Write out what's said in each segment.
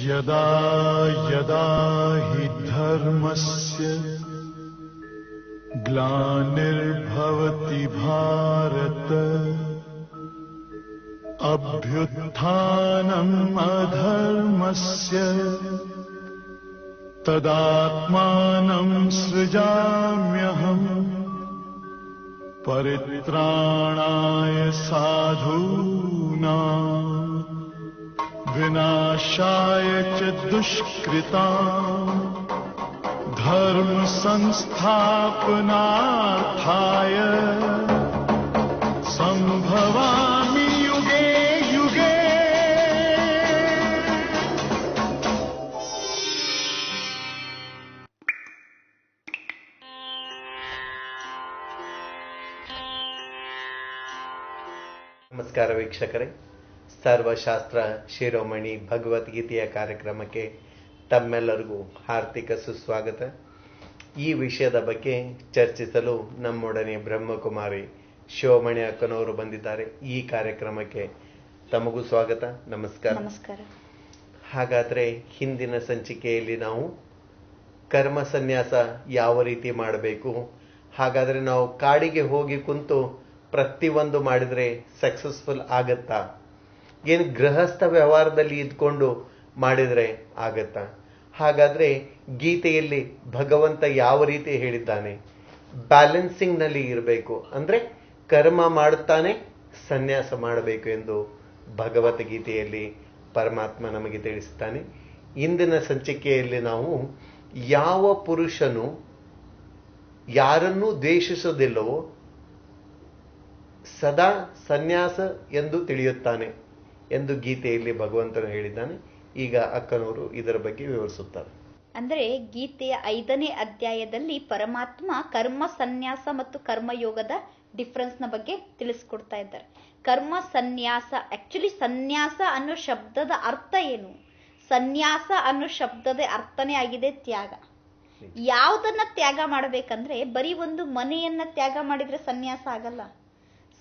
यदा यदा हि धर्मस्य ग्लानिर्भवति भारत अभ्युत्थानम् अधर्मस्य तदात्मानं सृजाम्यहम् परित्राणाय साधूनां विनाशाय च दुष्कृताम् धर्म संस्थापनार्थाय संभवामि युगे युगे। ನಮಸ್ಕಾರ ವೀಕ್ಷಕರೇ, ಸರ್ವಶಾಸ್ತ್ರ ಶಿರೋಮಣಿ ಭಗವದ್ಗೀತೆಯ ಕಾರ್ಯಕ್ರಮಕ್ಕೆ ತಮ್ಮೆಲ್ಲರಿಗೂ ಹಾರ್ದಿಕ ಸುಸ್ವಾಗತ. ಈ ವಿಷಯದ ಬಗ್ಗೆ ಚರ್ಚಿಸಲು ನಮ್ಮೊಡನೆ ಬ್ರಹ್ಮಕುಮಾರಿ ಶಿವಮಣಿ ಅಕ್ಕನವರು ಬಂದಿದ್ದಾರೆ. ಈ ಕಾರ್ಯಕ್ರಮಕ್ಕೆ ತಮಗೂ ಸ್ವಾಗತ. ನಮಸ್ಕಾರ. ನಮಸ್ಕಾರ. ಹಾಗಾದ್ರೆ ಹಿಂದಿನ ಸಂಚಿಕೆಯಲ್ಲಿ ನಾವು ಕರ್ಮ ಸನ್ಯಾಸ ಯಾವ ರೀತಿ ಮಾಡಬೇಕು, ಹಾಗಾದ್ರೆ ನಾವು ಕಾಡಿಗೆ ಹೋಗಿ ಕುಂತು ಪ್ರತಿಯೊಂದು ಮಾಡಿದ್ರೆ ಸಕ್ಸಸ್ಫುಲ್ ಆಗತ್ತಾ, ಏನು ಗೃಹಸ್ಥ ವ್ಯವಹಾರದಲ್ಲಿ ಇದ್ಕೊಂಡು ಮಾಡಿದ್ರೆ ಆಗತ್ತಾ? ಹಾಗಾದ್ರೆ ಗೀತೆಯಲ್ಲಿ ಭಗವಂತ ಯಾವ ರೀತಿ ಹೇಳಿದ್ದಾನೆ? ಬ್ಯಾಲೆನ್ಸಿಂಗ್ ನಲ್ಲಿ ಇರಬೇಕು, ಅಂದ್ರೆ ಕರ್ಮ ಮಾಡುತ್ತಾನೆ ಸನ್ಯಾಸ ಮಾಡಬೇಕು ಎಂದು ಭಗವದ್ಗೀತೆಯಲ್ಲಿ ಪರಮಾತ್ಮ ನಮಗೆ ತಿಳಿಸುತ್ತಾನೆ. ಇಂದಿನ ಸಂಚಿಕೆಯಲ್ಲಿ ನಾವು ಯಾವ ಪುರುಷನು ಯಾರನ್ನೂ ದ್ವೇಷಿಸೋದಿಲ್ಲವೋ ಸದಾ ಸನ್ಯಾಸ ಎಂದು ತಿಳಿಯುತ್ತಾನೆ ಎಂದು ಗೀತೆಯಲ್ಲಿ ಭಗವಂತನು ಹೇಳಿದ್ದಾನೆ. ಈಗ ಅಕ್ಕನವರು ಇದರ ಬಗ್ಗೆ ವಿವರಿಸುತ್ತಾರೆ. ಅಂದ್ರೆ ಗೀತೆಯ 5ನೇ ಅಧ್ಯಾಯದಲ್ಲಿ ಪರಮಾತ್ಮ ಕರ್ಮ ಸನ್ಯಾಸ ಮತ್ತು ಕರ್ಮಯೋಗದ ಡಿಫರೆನ್ಸ್ ನ ಬಗ್ಗೆ ತಿಳಿಸ್ಕೊಡ್ತಾ ಇದ್ದಾರೆ. ಕರ್ಮ ಸನ್ಯಾಸ, ಆಕ್ಚುಲಿ ಸನ್ಯಾಸ ಅನ್ನೋ ಶಬ್ದದ ಅರ್ಥ ಏನು? ಸನ್ಯಾಸ ಅನ್ನೋ ಶಬ್ದದ ಅರ್ಥನೇ ಆಗಿದೆ ತ್ಯಾಗ. ಯಾವುದನ್ನ ತ್ಯಾಗ ಮಾಡ್ಬೇಕಂದ್ರೆ ಬರೀ ಒಂದು ಮನೆಯನ್ನ ತ್ಯಾಗ ಮಾಡಿದ್ರೆ ಸನ್ಯಾಸ ಆಗಲ್ಲ.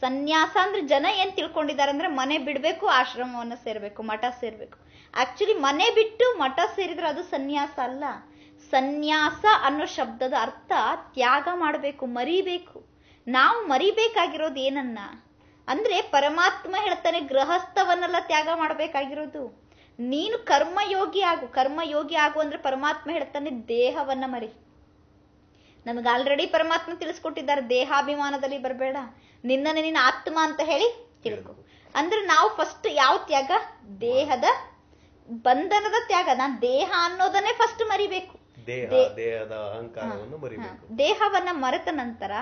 ಸನ್ಯಾಸ ಅಂದ್ರೆ ಜನ ಏನ್ ತಿಳ್ಕೊಂಡಿದ್ದಾರೆ ಅಂದ್ರೆ ಮನೆ ಬಿಡ್ಬೇಕು, ಆಶ್ರಮವನ್ನ ಸೇರ್ಬೇಕು, ಮಠ ಸೇರ್ಬೇಕು. ಆಕ್ಚುಲಿ ಮನೆ ಬಿಟ್ಟು ಮಠ ಸೇರಿದ್ರೆ ಅದು ಸನ್ಯಾಸ ಅಲ್ಲ. ಸನ್ಯಾಸ ಅನ್ನೋ ಶಬ್ದದ ಅರ್ಥ ತ್ಯಾಗ ಮಾಡಬೇಕು, ಮರಿಬೇಕು. ನಾವು ಮರಿಬೇಕಾಗಿರೋದು ಏನನ್ನ ಅಂದ್ರೆ ಪರಮಾತ್ಮ ಹೇಳ್ತಾನೆ ಗೃಹಸ್ಥವನ್ನೆಲ್ಲ ತ್ಯಾಗ ಮಾಡಬೇಕಾಗಿರೋದು. ನೀನು ಕರ್ಮಯೋಗಿ ಆಗು. ಕರ್ಮಯೋಗಿ ಆಗು ಅಂದ್ರೆ ಪರಮಾತ್ಮ ಹೇಳ್ತಾನೆ ದೇಹವನ್ನ ಮರಿ. ನಮಗೆ ಆಲ್ರೆಡಿ ಪರಮಾತ್ಮ ತಿಳಿಸ್ಕೊಟ್ಟಿದ್ದಾರೆ, ದೇಹಾಭಿಮಾನದಲ್ಲಿ ಬರಬೇಡ, ನಿನ್ನನೆ ನಿನ್ನ ಆತ್ಮ ಅಂತ ಹೇಳಿ ತಿಳ್ಕೊ. ಅಂದ್ರೆ ನಾವು ಫಸ್ಟ್ ಯಾವ ತ್ಯಾಗ? ದೇಹದ ಬಂಧನದ ತ್ಯಾಗ. ನಾನು ದೇಹ ಅನ್ನೋದನ್ನೇ ಫಸ್ಟ್ ಮರಿಬೇಕು, ದೇಹದ ಅಹಂಕಾರವನ್ನು ಮರಿಬೇಕು. ದೇಹವನ್ನ ಮರೆತ ನಂತರ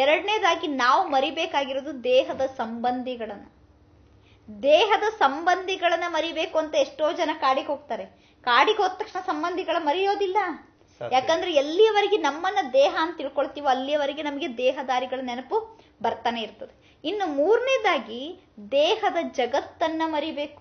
ಎರಡನೇದಾಗಿ ನಾವು ಮರಿಬೇಕಾಗಿರೋದು ದೇಹದ ಸಂಬಂಧಿಗಳನ್ನ. ದೇಹದ ಸಂಬಂಧಿಗಳನ್ನ ಮರಿಬೇಕು ಅಂತ ಎಷ್ಟೋ ಜನ ಕಾಡಿಗೆ ಹೋಗ್ತಾರೆ. ಕಾಡಿಗೆ ಹೋದ ತಕ್ಷಣ ಸಂಬಂಧಿಗಳ ಮರೆಯೋದಿಲ್ಲ. ಯಾಕಂದ್ರೆ ಎಲ್ಲಿಯವರೆಗೆ ನಮ್ಮನ್ನ ದೇಹ ಅಂತ ತಿಳ್ಕೊಳ್ತೀವೋ ಅಲ್ಲಿಯವರೆಗೆ ನಮಗೆ ದೇಹದಾರಿಗಳ ನೆನಪು ಬರ್ತಾನೆ ಇರ್ತದೆ. ಇನ್ನು ಮೂರನೇದಾಗಿ ದೇಹದ ಜಗತ್ತನ್ನ ಮರಿಬೇಕು.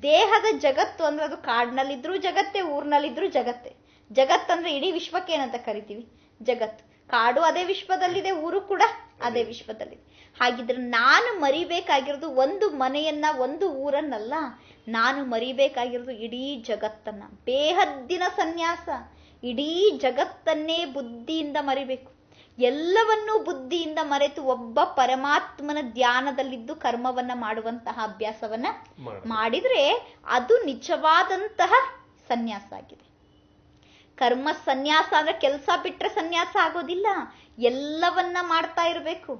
ದೇಹದ ಜಗತ್ತು ಅಂದ್ರೆ ಅದು ಕಾಡಿನಲ್ಲಿದ್ರು ಜಗತ್ತೇ, ಊರ್ನಲ್ಲಿದ್ರು ಜಗತ್ತೇ. ಜಗತ್ತಂದ್ರೆ ಇಡೀ ವಿಶ್ವಕ್ಕೆ ಏನಂತ ಕರಿತೀವಿ? ಜಗತ್ತು. ಕಾಡು ಅದೇ ವಿಶ್ವದಲ್ಲಿದೆ, ಊರು ಕೂಡ ಅದೇ ವಿಶ್ವದಲ್ಲಿದೆ. ಹಾಗಿದ್ರೆ ನಾನು ಮರಿಬೇಕಾಗಿರೋದು ಒಂದು ಮನೆಯನ್ನ, ಒಂದು ಊರನ್ನಲ್ಲ, ನಾನು ಮರಿಬೇಕಾಗಿರೋದು ಇಡೀ ಜಗತ್ತನ್ನ. ಬೇಹದ್ದಿನ ಸನ್ಯಾಸ. ಇಡೀ ಜಗತ್ತನ್ನೇ ಬುದ್ಧಿಯಿಂದ ಮರಿಬೇಕು. ಎಲ್ಲವನ್ನೂ ಬುದ್ಧಿಯಿಂದ ಮರೆತು ಒಬ್ಬ ಪರಮಾತ್ಮನ ಧ್ಯಾನದಲ್ಲಿದ್ದು ಕರ್ಮವನ್ನ ಮಾಡುವಂತಹ ಅಭ್ಯಾಸವನ್ನ ಮಾಡಿದ್ರೆ ಅದು ನಿಜವಾದಂತಹ ಸನ್ಯಾಸ ಆಗಿದೆ. ಕರ್ಮ ಸನ್ಯಾಸ ಅಂದ್ರೆ ಕೆಲಸ ಬಿಟ್ರೆ ಸನ್ಯಾಸ ಆಗೋದಿಲ್ಲ. ಎಲ್ಲವನ್ನ ಮಾಡ್ತಾ ಇರಬೇಕು.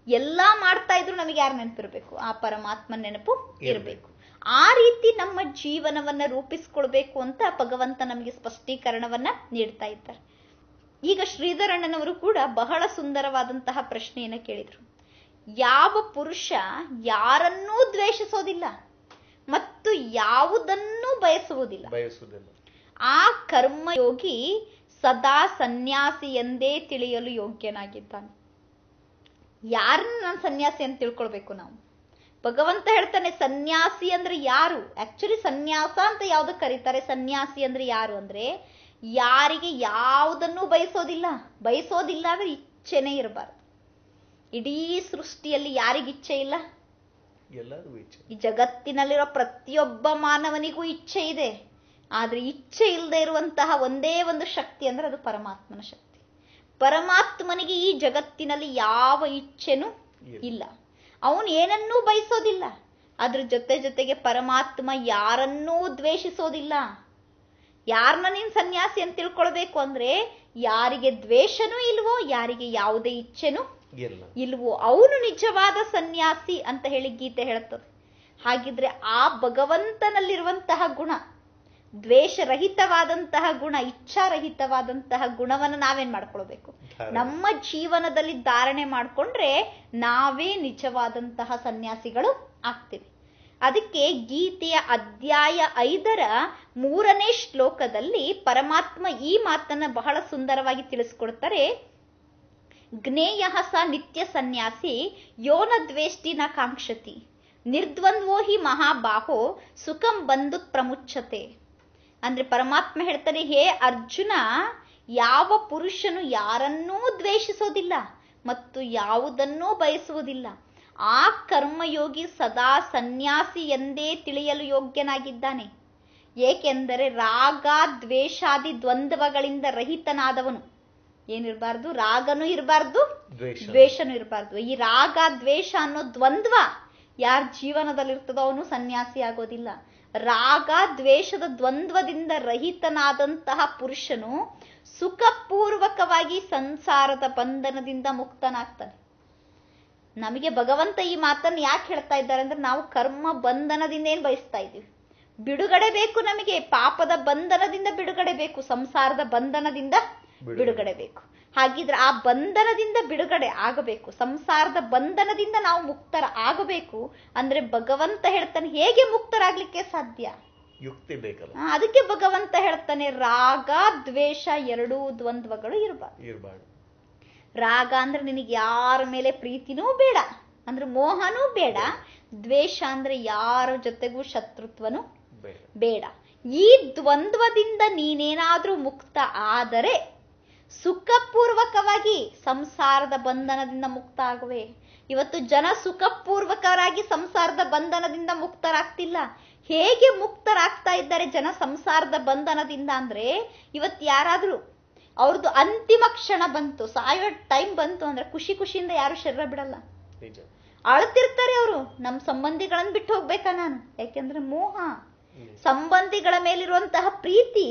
ಎಲ್ಲಾ ಮಾಡ್ತಾ ಇದ್ರು ನಮಗೆ ಯಾರು ನೆನಪಿರ್ಬೇಕು? ಆ ಪರಮಾತ್ಮ ನೆನಪು ಇರಬೇಕು. ಆ ರೀತಿ ನಮ್ಮ ಜೀವನವನ್ನ ರೂಪಿಸ್ಕೊಳ್ಬೇಕು ಅಂತ ಭಗವಂತ ನಮಗೆ ಸ್ಪಷ್ಟೀಕರಣವನ್ನ ನೀಡ್ತಾ ಇದ್ದಾರೆ. ಈಗ ಶ್ರೀಧರಣ್ಣನವರು ಕೂಡ ಬಹಳ ಸುಂದರವಾದಂತಹ ಪ್ರಶ್ನೆಯನ್ನ ಕೇಳಿದ್ರು. ಯಾವ ಪುರುಷ ಯಾರನ್ನೂ ದ್ವೇಷಿಸೋದಿಲ್ಲ ಮತ್ತು ಯಾವುದನ್ನೂ ಬಯಸುವುದಿಲ್ಲ, ಆ ಕರ್ಮಯೋಗಿ ಸದಾ ಸನ್ಯಾಸಿ ಎಂದೇ ತಿಳಿಯಲು ಯೋಗ್ಯನಾಗಿದ್ದಾನೆ. ಯಾರನ್ನ ನಾನು ಸನ್ಯಾಸಿ ಅಂತ ತಿಳ್ಕೊಳ್ಬೇಕು ನಾವು? ಭಗವಂತ ಹೇಳ್ತಾನೆ ಸನ್ಯಾಸಿ ಅಂದ್ರೆ ಯಾರು? ಆಕ್ಚುಲಿ ಸನ್ಯಾಸ ಅಂತ ಯಾವ್ದಕ್ಕೆ ಕರೀತಾರೆ? ಸನ್ಯಾಸಿ ಅಂದ್ರೆ ಯಾರು ಅಂದ್ರೆ ಯಾರಿಗೆ ಯಾವುದನ್ನೂ ಬಯಸೋದಿಲ್ಲ. ಬಯಸೋದಿಲ್ಲ ಅಂದ್ರೆ ಇಚ್ಛೆನೇ ಇರಬಾರ್ದು. ಇಡೀ ಸೃಷ್ಟಿಯಲ್ಲಿ ಯಾರಿಗೆ ಇಚ್ಛೆ ಇಲ್ಲ? ಎಲ್ಲರಿಗೂ ಇಚ್ಛೆ. ಈ ಜಗತ್ತಿನಲ್ಲಿರೋ ಪ್ರತಿಯೊಬ್ಬ ಮಾನವನಿಗೂ ಇಚ್ಛೆ ಇದೆ. ಆದ್ರೆ ಇಚ್ಛೆ ಇಲ್ಲದೆ ಇರುವಂತಹ ಒಂದೇ ಒಂದು ಶಕ್ತಿ ಅಂದ್ರೆ ಅದು ಪರಮಾತ್ಮನ ಶಕ್ತಿ. ಪರಮಾತ್ಮನಿಗೆ ಈ ಜಗತ್ತಿನಲ್ಲಿ ಯಾವ ಇಚ್ಛೆನೂ ಇಲ್ಲ. ಅವನು ಏನನ್ನೂ ಬಯಸೋದಿಲ್ಲ. ಅದ್ರ ಜೊತೆಗೆ ಪರಮಾತ್ಮ ಯಾರನ್ನೂ ದ್ವೇಷಿಸೋದಿಲ್ಲ. ಯಾರನ್ನ ನೀನ್ ಸನ್ಯಾಸಿ ಅಂತ ತಿಳ್ಕೊಳ್ಬೇಕು ಅಂದ್ರೆ ಯಾರಿಗೆ ದ್ವೇಷನೂ ಇಲ್ವೋ, ಯಾರಿಗೆ ಯಾವುದೇ ಇಚ್ಛೆನೂ ಇಲ್ವೋ ಅವನು ನಿಜವಾದ ಸನ್ಯಾಸಿ ಅಂತ ಹೇಳಿ ಗೀತೆ ಹೇಳುತ್ತದೆ. ಹಾಗಿದ್ರೆ ಆ ಭಗವಂತನಲ್ಲಿರುವಂತಹ ಗುಣ, ದ್ವೇಷರಹಿತವಾದಂತಹ ಗುಣ, ಇಚ್ಛಾರಹಿತವಾದಂತಹ ಗುಣವನ್ನು ನಾವೇನ್ ಮಾಡ್ಕೊಳ್ಬೇಕು, ನಮ್ಮ ಜೀವನದಲ್ಲಿ ಧಾರಣೆ ಮಾಡಿಕೊಂಡ್ರೆ ನಾವೇ ನಿಜವಾದಂತಹ ಸನ್ಯಾಸಿಗಳು ಆಗ್ತೇವೆ. ಅದಕ್ಕೆ ಗೀತೆಯ ಅಧ್ಯಾಯ 5ರ 3ನೇ ಶ್ಲೋಕದಲ್ಲಿ ಪರಮಾತ್ಮ ಈ ಮಾತನ್ನ ಬಹಳ ಸುಂದರವಾಗಿ ತಿಳಿಸ್ಕೊಡ್ತಾರೆ. ಜ್ಞೇಯ ಸ ನಿತ್ಯ ಸನ್ಯಾಸಿ ಯೋನ ದ್ವೇಷ್ಟಿ ನ ಕಾಂಕ್ಷತಿ ನಿರ್ದ್ವಂದ್ವೋ ಹಿ ಮಹಾಬಾಹೋ ಸುಖಂ ಬಂಧು ಪ್ರಮುಚ್ಛತೆ. ಅಂದ್ರೆ ಪರಮಾತ್ಮ ಹೇಳ್ತಾನೆ, ಹೇ ಅರ್ಜುನ, ಯಾವ ಪುರುಷನು ಯಾರನ್ನೂ ದ್ವೇಷಿಸೋದಿಲ್ಲ ಮತ್ತು ಯಾವುದನ್ನೂ ಬಯಸುವುದಿಲ್ಲ, ಆ ಕರ್ಮಯೋಗಿ ಸದಾ ಸನ್ಯಾಸಿ ಎಂದೇ ತಿಳಿಯಲು ಯೋಗ್ಯನಾಗಿದ್ದಾನೆ. ಏಕೆಂದರೆ ರಾಗ ದ್ವೇಷಾದಿ ದ್ವಂದ್ವಗಳಿಂದ ರಹಿತನಾದವನು. ಏನಿರಬಾರ್ದು? ರಾಗನೂ ಇರಬಾರ್ದು, ದ್ವೇಷನೂ ಇರಬಾರ್ದು. ಈ ರಾಗ ದ್ವೇಷ ಅನ್ನೋ ದ್ವಂದ್ವ ಯಾರ ಜೀವನದಲ್ಲಿರ್ತದೋ ಅವನು ಸನ್ಯಾಸಿ ಆಗೋದಿಲ್ಲ. ರಾಗ ದ್ವೇಷದ ದ್ವಂದ್ವದಿಂದ ರಹಿತನಾದಂತಹ ಪುರುಷನು ಸುಖಪೂರ್ವಕವಾಗಿ ಸಂಸಾರದ ಬಂಧನದಿಂದ ಮುಕ್ತನಾಗ್ತಾನೆ. ನಮಗೆ ಭಗವಂತ ಈ ಮಾತನ್ನು ಯಾಕೆ ಹೇಳ್ತಾ ಇದ್ದಾರೆ ಅಂದ್ರೆ, ನಾವು ಕರ್ಮ ಬಂಧನದಿಂದ ಏನ್ ಬಯಸ್ತಾ ಇದ್ದೀವಿ? ಬಿಡುಗಡೆ ಬೇಕು ನಮಗೆ. ಪಾಪದ ಬಂಧನದಿಂದ ಬಿಡುಗಡೆ ಬೇಕು, ಸಂಸಾರದ ಬಂಧನದಿಂದ ಬಿಡುಗಡೆ ಬೇಕು. ಹಾಗಿದ್ರೆ ಆ ಬಂಧನದಿಂದ ಬಿಡುಗಡೆ ಆಗಬೇಕು, ಸಂಸಾರದ ಬಂಧನದಿಂದ ನಾವು ಮುಕ್ತರ ಆಗಬೇಕು ಅಂದ್ರೆ ಭಗವಂತ ಹೇಳ್ತಾನೆ, ಹೇಗೆ ಮುಕ್ತರಾಗ್ಲಿಕ್ಕೆ ಸಾಧ್ಯ? ಯುಕ್ತಿ ಬೇಕಲ್ಲ. ಅದಕ್ಕೆ ಭಗವಂತ ಹೇಳ್ತಾನೆ, ರಾಗ ದ್ವೇಷ ಎರಡೂ ದ್ವಂದ್ವಗಳು ಇರಬಾರ್ದು. ರಾಗ ಅಂದ್ರೆ ನಿನಗೆ ಯಾರ ಮೇಲೆ ಪ್ರೀತಿನೂ ಬೇಡ, ಅಂದ್ರೆ ಮೋಹನೂ ಬೇಡ. ದ್ವೇಷ ಅಂದ್ರೆ ಯಾರ ಜೊತೆಗೂ ಶತ್ರುತ್ವನೂ ಬೇಡ. ಈ ದ್ವಂದ್ವದಿಂದ ನೀನೇನಾದ್ರೂ ಮುಕ್ತ ಆದರೆ ಸುಖಪೂರ್ವಕವಾಗಿ ಸಂಸಾರದ ಬಂಧನದಿಂದ ಮುಕ್ತ ಆಗುವೆ. ಇವತ್ತು ಜನ ಸುಖಪೂರ್ವಕರಾಗಿ ಸಂಸಾರದ ಬಂಧನದಿಂದ ಮುಕ್ತರಾಗ್ತಿಲ್ಲ. ಹೇಗೆ ಮುಕ್ತರಾಗ್ತಾ ಇದ್ದಾರೆ ಜನ ಸಂಸಾರದ ಬಂಧನದಿಂದ ಅಂದ್ರೆ, ಇವತ್ತು ಯಾರಾದ್ರೂ ಅವ್ರದ್ದು ಅಂತಿಮ ಕ್ಷಣ ಬಂತು, ಸಾಯೋ ಟೈಮ್ ಬಂತು ಅಂದ್ರೆ ಖುಷಿಯಿಂದ ಯಾರು ಶರೀರ ಬಿಡಲ್ಲ. ಅಳ್ತಿರ್ತಾರೆ ಅವರು, ನಮ್ಮ ಸಂಬಂಧಿಗಳನ್ನ ಬಿಟ್ಟು ಹೋಗ್ಬೇಕಾ ನಾನು? ಯಾಕೆಂದ್ರೆ ಮೋಹ. ಸಂಬಂಧಿಗಳ ಮೇಲಿರುವಂತಹ ಪ್ರೀತಿ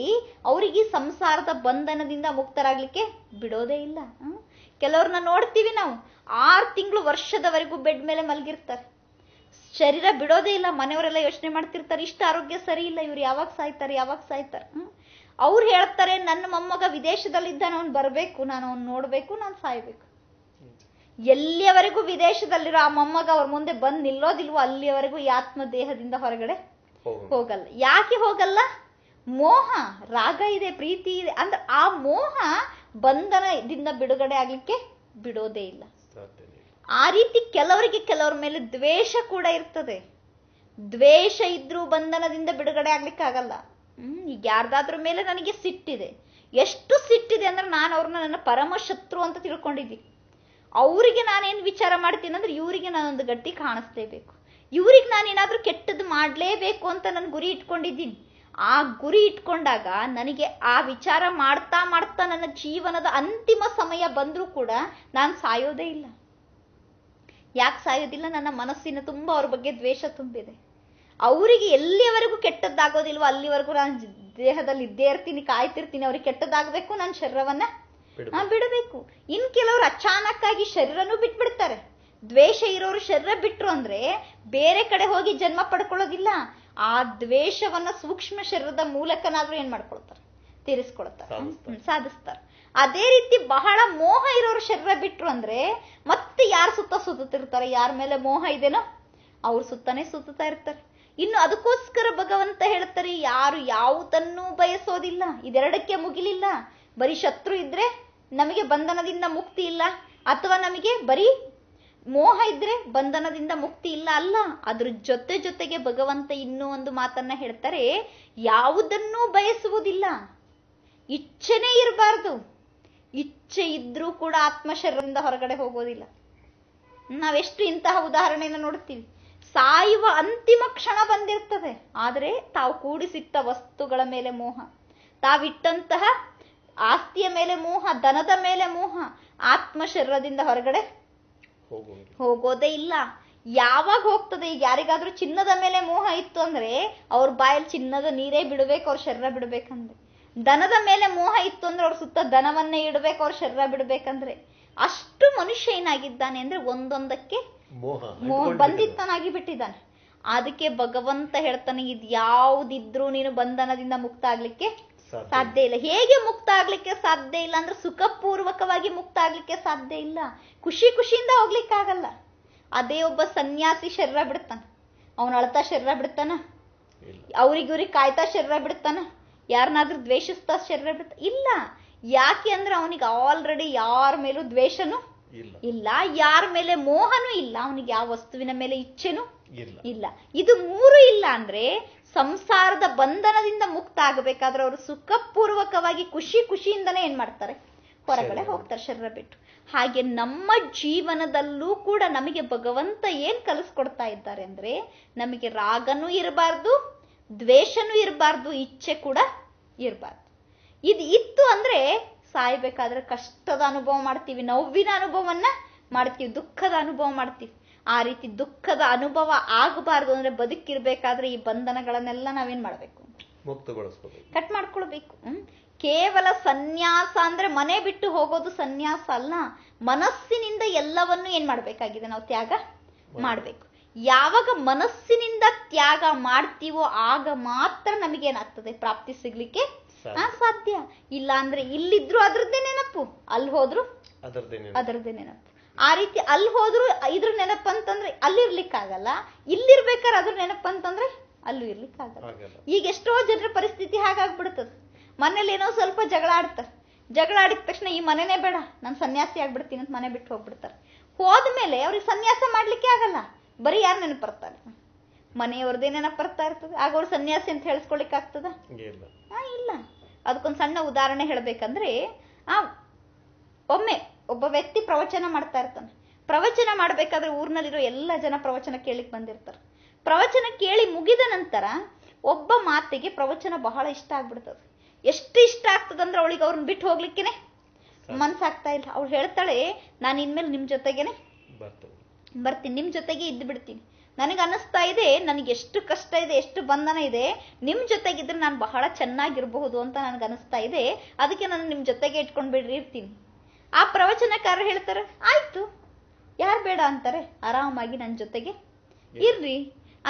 ಅವರಿಗೆ ಸಂಸಾರದ ಬಂಧನದಿಂದ ಮುಕ್ತರಾಗ್ಲಿಕ್ಕೆ ಬಿಡೋದೇ ಇಲ್ಲ. ಕೆಲವ್ರನ್ನ ನೋಡ್ತೀವಿ ನಾವು, 6 ತಿಂಗಳು ವರ್ಷದವರೆಗೂ ಬೆಡ್ ಮೇಲೆ ಮಲಗಿರ್ತಾರೆ, ಶರೀರ ಬಿಡೋದೇ ಇಲ್ಲ. ಮನೆಯವರೆಲ್ಲ ಯೋಚನೆ ಮಾಡ್ತಿರ್ತಾರೆ, ಇಷ್ಟ ಆರೋಗ್ಯ ಸರಿ ಇಲ್ಲ, ಇವ್ರು ಯಾವಾಗ ಸಾಯ್ತಾರೆ. ಅವ್ರು ಹೇಳ್ತಾರೆ, ನನ್ನ ಮೊಮ್ಮಗ ವಿದೇಶದಲ್ಲಿದ್ದಾನೆ, ಅವ್ನು ಬರ್ಬೇಕು, ನಾನು ಅವ್ನು ನೋಡ್ಬೇಕು, ನಾನು ಸಾಯ್ಬೇಕು. ಎಲ್ಲಿಯವರೆಗೂ ವಿದೇಶದಲ್ಲಿರೋ ಆ ಮೊಮ್ಮಗ ಅವ್ರ ಮುಂದೆ ಬಂದು ನಿಲ್ಲೋದಿಲ್ವೋ ಅಲ್ಲಿಯವರೆಗೂ ಈ ಆತ್ಮ ದೇಹದಿಂದ ಹೊರಗಡೆ ಹೋಗಲ್ಲ. ಯಾಕೆ ಹೋಗಲ್ಲ? ಮೋಹ. ರಾಗ ಇದೆ, ಪ್ರೀತಿ ಇದೆ ಅಂದ್ರೆ ಆ ಮೋಹ ಬಂಧನದಿಂದ ಬಿಡುಗಡೆ ಆಗ್ಲಿಕ್ಕೆ ಬಿಡೋದೇ ಇಲ್ಲ. ಆ ರೀತಿ ಕೆಲವರ ಮೇಲೆ ದ್ವೇಷ ಕೂಡ ಇರ್ತದೆ. ದ್ವೇಷ ಇದ್ರೂ ಬಂಧನದಿಂದ ಬಿಡುಗಡೆ ಆಗ್ಲಿಕ್ಕೆ ಆಗಲ್ಲ. ಈಗ ಯಾರ್ದಾದ್ರ ಮೇಲೆ ನನಗೆ ಸಿಟ್ಟಿದೆ, ಎಷ್ಟು ಸಿಟ್ಟಿದೆ ಅಂದ್ರೆ ನಾನು ಅವ್ರನ್ನ ನನ್ನ ಪರಮ ಶತ್ರು ಅಂತ ತಿಳ್ಕೊಂಡಿದ್ದೀನಿ. ಅವರಿಗೆ ನಾನೇನು ವಿಚಾರ ಮಾಡ್ತೀನಿ ಅಂದ್ರೆ, ಇವರಿಗೆ ನಾನೊಂದು ಗಟ್ಟಿ ಕಾಣಿಸ್ಲೇಬೇಕು, ಇವ್ರಿಗೆ ನಾನೇನಾದ್ರೂ ಕೆಟ್ಟದ್ದು ಮಾಡಲೇಬೇಕು ಅಂತ ನಾನು ಗುರಿ ಇಟ್ಕೊಂಡಿದ್ದೀನಿ. ಆ ಗುರಿ ಇಟ್ಕೊಂಡಾಗ ನನಗೆ ಆ ವಿಚಾರ ಮಾಡ್ತಾ ನನ್ನ ಜೀವನದ ಅಂತಿಮ ಸಮಯ ಬಂದ್ರೂ ಕೂಡ ನಾನು ಸಾಯೋದೇ ಇಲ್ಲ. ಯಾಕೆ ಸಾಯೋದಿಲ್ಲ? ನನ್ನ ಮನಸ್ಸಿನ ತುಂಬಾ ಅವ್ರ ಬಗ್ಗೆ ದ್ವೇಷ ತುಂಬಿದೆ. ಅವರಿಗೆ ಎಲ್ಲಿಯವರೆಗೂ ಕೆಟ್ಟದ್ದಾಗೋದಿಲ್ವೋ ಅಲ್ಲಿವರೆಗೂ ನಾನು ದೇಹದಲ್ಲಿ ಇದ್ದೇ ಇರ್ತೀನಿ, ಕಾಯ್ತಿರ್ತೀನಿ. ಅವ್ರಿಗೆ ಕೆಟ್ಟದಾಗಬೇಕು, ನಾನು ಶರೀರವನ್ನ ಬಿಡಬೇಕು. ಇನ್ ಕೆಲವರು ಅಚಾನಕ್ ಆಗಿ ಶರೀರನೂ ಬಿಟ್ಬಿಡ್ತಾರೆ. ದ್ವೇಷ ಇರೋರು ಶರೀರ ಬಿಟ್ರು ಅಂದ್ರೆ ಬೇರೆ ಕಡೆ ಹೋಗಿ ಜನ್ಮ ಪಡ್ಕೊಳ್ಳೋದಿಲ್ಲ. ಆ ದ್ವೇಷವನ್ನ ಸೂಕ್ಷ್ಮ ಶರೀರದ ಮೂಲಕನಾದ್ರೂ ಏನ್ ಮಾಡ್ಕೊಳ್ತಾರೆ? ತೀರಿಸ್ಕೊಳ್ತಾರೆ, ಸಾಧಿಸ್ತಾರೆ. ಅದೇ ರೀತಿ ಬಹಳ ಮೋಹ ಇರೋರು ಶರೀರ ಬಿಟ್ರು ಅಂದ್ರೆ ಮತ್ತೆ ಯಾರು ಸುತ್ತುತ್ತಿರ್ತಾರೆ, ಯಾರ ಮೇಲೆ ಮೋಹ ಇದೆನೋ ಅವ್ರು ಸುತ್ತಾ ಇರ್ತಾರೆ. ಇನ್ನು ಅದಕ್ಕೋಸ್ಕರ ಭಗವಂತ ಹೇಳ್ತಾರೆ, ಯಾರು ಯಾವುದನ್ನೂ ಬಯಸೋದಿಲ್ಲ, ಇದೆರಡಕ್ಕೆ ಮುಗಿಲಿಲ್ಲ. ಬರೀ ಶತ್ರು ಇದ್ರೆ ನಮಗೆ ಬಂಧನದಿಂದ ಮುಕ್ತಿ ಇಲ್ಲ, ಅಥವಾ ನಮಗೆ ಬರೀ ಮೋಹ ಇದ್ರೆ ಬಂಧನದಿಂದ ಮುಕ್ತಿ ಇಲ್ಲ ಅಲ್ಲ. ಅದ್ರ ಜೊತೆಗೆ ಭಗವಂತ ಇನ್ನೂ ಒಂದು ಮಾತನ್ನ ಹೇಳ್ತಾರೆ, ಯಾವುದನ್ನೂ ಬಯಸುವುದಿಲ್ಲ, ಇಚ್ಛೆನೇ ಇರಬಾರ್ದು. ಇಚ್ಛೆ ಇದ್ರೂ ಕೂಡ ಆತ್ಮ ಶರೀರದಿಂದ ಹೊರಗಡೆ ಹೋಗೋದಿಲ್ಲ. ನಾವೆಷ್ಟು ಇಂತಹ ಉದಾಹರಣೆಯನ್ನು ನೋಡ್ತೀವಿ. ಸಾಯುವ ಅಂತಿಮ ಕ್ಷಣ ಬಂದಿರ್ತದೆ. ಆದರೆ ತಾವು ಕೂಡಿಸಿಟ್ಟ ವಸ್ತುಗಳ ಮೇಲೆ ಮೋಹ, ತಾವಿಟ್ಟಂತಹ ಆಸ್ತಿಯ ಮೇಲೆ ಮೋಹ, ಧನದ ಮೇಲೆ ಮೋಹ, ಆತ್ಮ ಶರೀರದಿಂದ ಹೊರಗಡೆ ಹೋಗೋದೇ ಇಲ್ಲ. ಯಾವಾಗ ಹೋಗ್ತದೆ? ಈಗ ಯಾರಿಗಾದ್ರೂ ಚಿನ್ನದ ಮೇಲೆ ಮೋಹ ಇತ್ತು ಅಂದ್ರೆ ಅವ್ರ ಬಾಯಲ್ಲಿ ಚಿನ್ನದ ನೀರೇ ಬಿಡ್ಬೇಕು, ಅವ್ರ ಶರೀರ ಬಿಡ್ಬೇಕಂದ್ರೆ. ದನದ ಮೇಲೆ ಮೋಹ ಇತ್ತು ಅಂದ್ರೆ ಅವ್ರ ಸುತ್ತ ದನವನ್ನೇ ಇಡ್ಬೇಕು, ಅವ್ರ ಶರೀರ ಬಿಡ್ಬೇಕಂದ್ರೆ. ಅಷ್ಟು ಮನುಷ್ಯ ಏನಾಗಿದ್ದಾನೆ ಅಂದ್ರೆ ಒಂದೊಂದಕ್ಕೆ ಮೋಹ ಬಂಧಿತನಾಗಿ ಬಿಟ್ಟಿದ್ದಾನೆ. ಅದಕ್ಕೆ ಭಗವಂತ ಹೇಳ್ತಾನೆ, ಇದು ಯಾವುದಿದ್ರೂ ನೀನು ಬಂಧನದಿಂದ ಮುಕ್ತ ಆಗ್ಲಿಕ್ಕೆ ಸಾಧ್ಯ ಇಲ್ಲ. ಹೇಗೆ ಮುಕ್ತ ಆಗ್ಲಿಕ್ಕೆ ಸಾಧ್ಯ ಇಲ್ಲ ಅಂದ್ರೆ ಸುಖಪೂರ್ವಕವಾಗಿ ಮುಕ್ತ ಆಗ್ಲಿಕ್ಕೆ ಸಾಧ್ಯ ಇಲ್ಲ. ಖುಷಿಯಿಂದ ಹೋಗ್ಲಿಕ್ಕಾಗಲ್ಲ. ಅದೇ ಒಬ್ಬ ಸನ್ಯಾಸಿ ಶರೀರ ಬಿಡ್ತಾನ, ಅವನ ಅಳ್ತಾ ಶರೀರ ಬಿಡ್ತಾನ, ಅವ್ರಿಗಿವ್ರಿಗೆ ಕಾಯ್ತಾ ಶರೀರ ಬಿಡ್ತಾನ, ಯಾರನ್ನಾದ್ರೂ ದ್ವೇಷಿಸ್ತಾ ಶರೀರ ಬಿಡ್ತಾನ? ಇಲ್ಲ. ಯಾಕೆ ಅಂದ್ರೆ ಅವನಿಗೆ ಆಲ್ರೆಡಿ ಯಾರ ಮೇಲೂ ದ್ವೇಷನೂ ಇಲ್ಲ, ಯಾರ ಮೇಲೆ ಮೋಹನೂ ಇಲ್ಲ, ಅವನಿಗೆ ಯಾವ ವಸ್ತುವಿನ ಮೇಲೆ ಇಚ್ಛೆನೂ ಇಲ್ಲ. ಇದು ಮೂರು ಇಲ್ಲ ಅಂದ್ರೆ ಸಂಸಾರದ ಬಂಧನದಿಂದ ಮುಕ್ತ ಆಗಬೇಕಾದ್ರೆ ಅವರು ಸುಖಪೂರ್ವಕವಾಗಿ ಖುಷಿಯಿಂದನೇ ಏನ್ ಮಾಡ್ತಾರೆ? ಹೊರಗಡೆ ಹೋಗ್ತಾರೆ ಶರೀರ ಬಿಟ್ಟು. ಹಾಗೆ ನಮ್ಮ ಜೀವನದಲ್ಲೂ ಕೂಡ ನಮಗೆ ಭಗವಂತ ಏನ್ ಕಲಿಸ್ಕೊಡ್ತಾ ಇದ್ದಾರೆ ಅಂದ್ರೆ, ನಮಗೆ ರಾಗನೂ ಇರಬಾರ್ದು, ದ್ವೇಷನೂ ಇರಬಾರ್ದು, ಇಚ್ಛೆ ಕೂಡ ಇರಬಾರ್ದು. ಇದು ಇತ್ತು ಅಂದ್ರೆ ಸಾಯ್ಬೇಕಾದ್ರೆ ಕಷ್ಟದ ಅನುಭವ ಮಾಡ್ತೀವಿ, ನೋವಿನ ಅನುಭವವನ್ನ ಮಾಡ್ತೀವಿ, ದುಃಖದ ಅನುಭವ ಮಾಡ್ತೀವಿ. ಆ ರೀತಿ ದುಃಖದ ಅನುಭವ ಆಗಬಾರ್ದು ಅಂದ್ರೆ ಬದುಕಿರ್ಬೇಕಾದ್ರೆ ಈ ಬಂಧನಗಳನ್ನೆಲ್ಲ ನಾವೇನ್ ಮಾಡ್ಬೇಕು? ಮುಕ್ತಗೊಳಿಸ್ಕೋಬೇಕು, ಕಟ್ ಮಾಡ್ಕೊಳ್ಬೇಕು. ಕೇವಲ ಸನ್ಯಾಸ ಅಂದ್ರೆ ಮನೆ ಬಿಟ್ಟು ಹೋಗೋದು ಸನ್ಯಾಸ ಅಲ್ಲ. ಮನಸ್ಸಿನಿಂದ ಎಲ್ಲವನ್ನೂ ಏನ್ ಮಾಡ್ಬೇಕಾಗಿದೆ? ನಾವು ತ್ಯಾಗ ಮಾಡ್ಬೇಕು. ಯಾವಾಗ ಮನಸ್ಸಿನಿಂದ ತ್ಯಾಗ ಮಾಡ್ತೀವೋ ಆಗ ಮಾತ್ರ ನಮಗೇನಾಗ್ತದೆ? ಪ್ರಾಪ್ತಿ ಸಿಗ್ಲಿಕ್ಕೆ ಸಾಧ್ಯ. ಇಲ್ಲ ಅಂದ್ರೆ ಇಲ್ಲಿದ್ರು ಅದ್ರದ್ದೇ ನೆನಪು, ಅಲ್ಲಿ ಹೋದ್ರು ಅದರದ್ದೇ ನೆನಪು. ಆ ರೀತಿ ಅಲ್ಲಿ ಹೋದ್ರು ಇದ್ರ ನೆನಪಂತಂದ್ರೆ ಅಲ್ಲಿ ಇರ್ಲಿಕ್ಕಾಗಲ್ಲ, ಇಲ್ಲಿರ್ಬೇಕಾದ್ರೆ ಅದ್ರ ನೆನಪಂತಂದ್ರೆ ಅಲ್ಲೂ ಇರ್ಲಿಕ್ಕಾಗಲ್ಲ. ಈಗ ಎಷ್ಟೋ ಜನರ ಪರಿಸ್ಥಿತಿ ಹಾಗಾಗ್ಬಿಡ್ತದೆ. ಮನೇಲಿ ಏನೋ ಸ್ವಲ್ಪ ಜಗಳ ಆಡಿದ ತಕ್ಷಣ ಈ ಮನೆನೇ ಬೇಡ, ನಾನು ಸನ್ಯಾಸಿ ಆಗ್ಬಿಡ್ತೀನಿ ಅಂತ ಮನೆ ಬಿಟ್ಟು ಹೋಗ್ಬಿಡ್ತಾರೆ. ಹೋದ್ಮೇಲೆ ಅವ್ರಿಗೆ ಸನ್ಯಾಸ ಮಾಡ್ಲಿಕ್ಕೆ ಆಗಲ್ಲ. ಬರೀ ಯಾರು ನೆನಪು ಬರ್ತಾರೆ? ಮನೆಯವ್ರದೇ ನೆನಪು ಬರ್ತಾ ಇರ್ತದೆ. ಆಗ ಅವ್ರು ಸನ್ಯಾಸಿ ಅಂತ ಹೇಳಿಸ್ಕೊಳಿಕ್ ಆಗ್ತದ? ಇಲ್ಲ. ಅದಕ್ಕೊಂದು ಸಣ್ಣ ಉದಾಹರಣೆ ಹೇಳ್ಬೇಕಂದ್ರೆ, ಒಮ್ಮೆ ಒಬ್ಬ ವ್ಯಕ್ತಿ ಪ್ರವಚನ ಮಾಡ್ತಾ ಇರ್ತಾನೆ. ಪ್ರವಚನ ಮಾಡ್ಬೇಕಾದ್ರೆ ಊರಿನಲ್ಲಿರೋ ಎಲ್ಲ ಜನ ಪ್ರವಚನ ಕೇಳಿಕ್ ಬಂದಿರ್ತಾರೆ. ಪ್ರವಚನ ಕೇಳಿ ಮುಗಿದ ನಂತರ ಒಬ್ಬ ಮಾತಿಗೆ ಪ್ರವಚನ ಬಹಳ ಇಷ್ಟ ಆಗ್ಬಿಡ್ತದೆ. ಎಷ್ಟು ಇಷ್ಟ ಆಗ್ತದಂದ್ರೆ ಅವಳಿಗೆ ಅವ್ರನ್ನ ಬಿಟ್ಟು ಹೋಗ್ಲಿಕ್ಕೇನೆ ಮನ್ಸಾಗ್ತಾ ಇಲ್ಲ. ಅವಳು ಹೇಳ್ತಾಳೆ, ನಾನು ಇನ್ಮೇಲೆ ನಿಮ್ ಜೊತೆಗೇನೆ ಬರ್ತೀನಿ, ನಿಮ್ ಜೊತೆಗೆ ಇದ್ದು ಬಿಡ್ತೀನಿ. ನನಗೆ ಅನ್ನಿಸ್ತಾ ಇದೆ, ನನಗೆ ಎಷ್ಟು ಕಷ್ಟ ಇದೆ, ಎಷ್ಟು ಬಂಧನ ಇದೆ, ನಿಮ್ ಜೊತೆಗಿದ್ರೆ ನಾನು ಬಹಳ ಚೆನ್ನಾಗಿರ್ಬಹುದು ಅಂತ ನನಗೆ ಅನಿಸ್ತಾ ಇದೆ. ಅದಕ್ಕೆ ನಾನು ನಿಮ್ ಜೊತೆಗೆ ಇಟ್ಕೊಂಡ್ ಬಿಡ್ರಿ, ಇರ್ತೀನಿ. ಆ ಪ್ರವಚನಕಾರ ಹೇಳ್ತಾರೆ, ಆಯ್ತು, ಯಾರು ಬೇಡ ಅಂತಾರೆ, ಆರಾಮಾಗಿ ನನ್ನ ಜೊತೆಗೆ ಇರ್ರಿ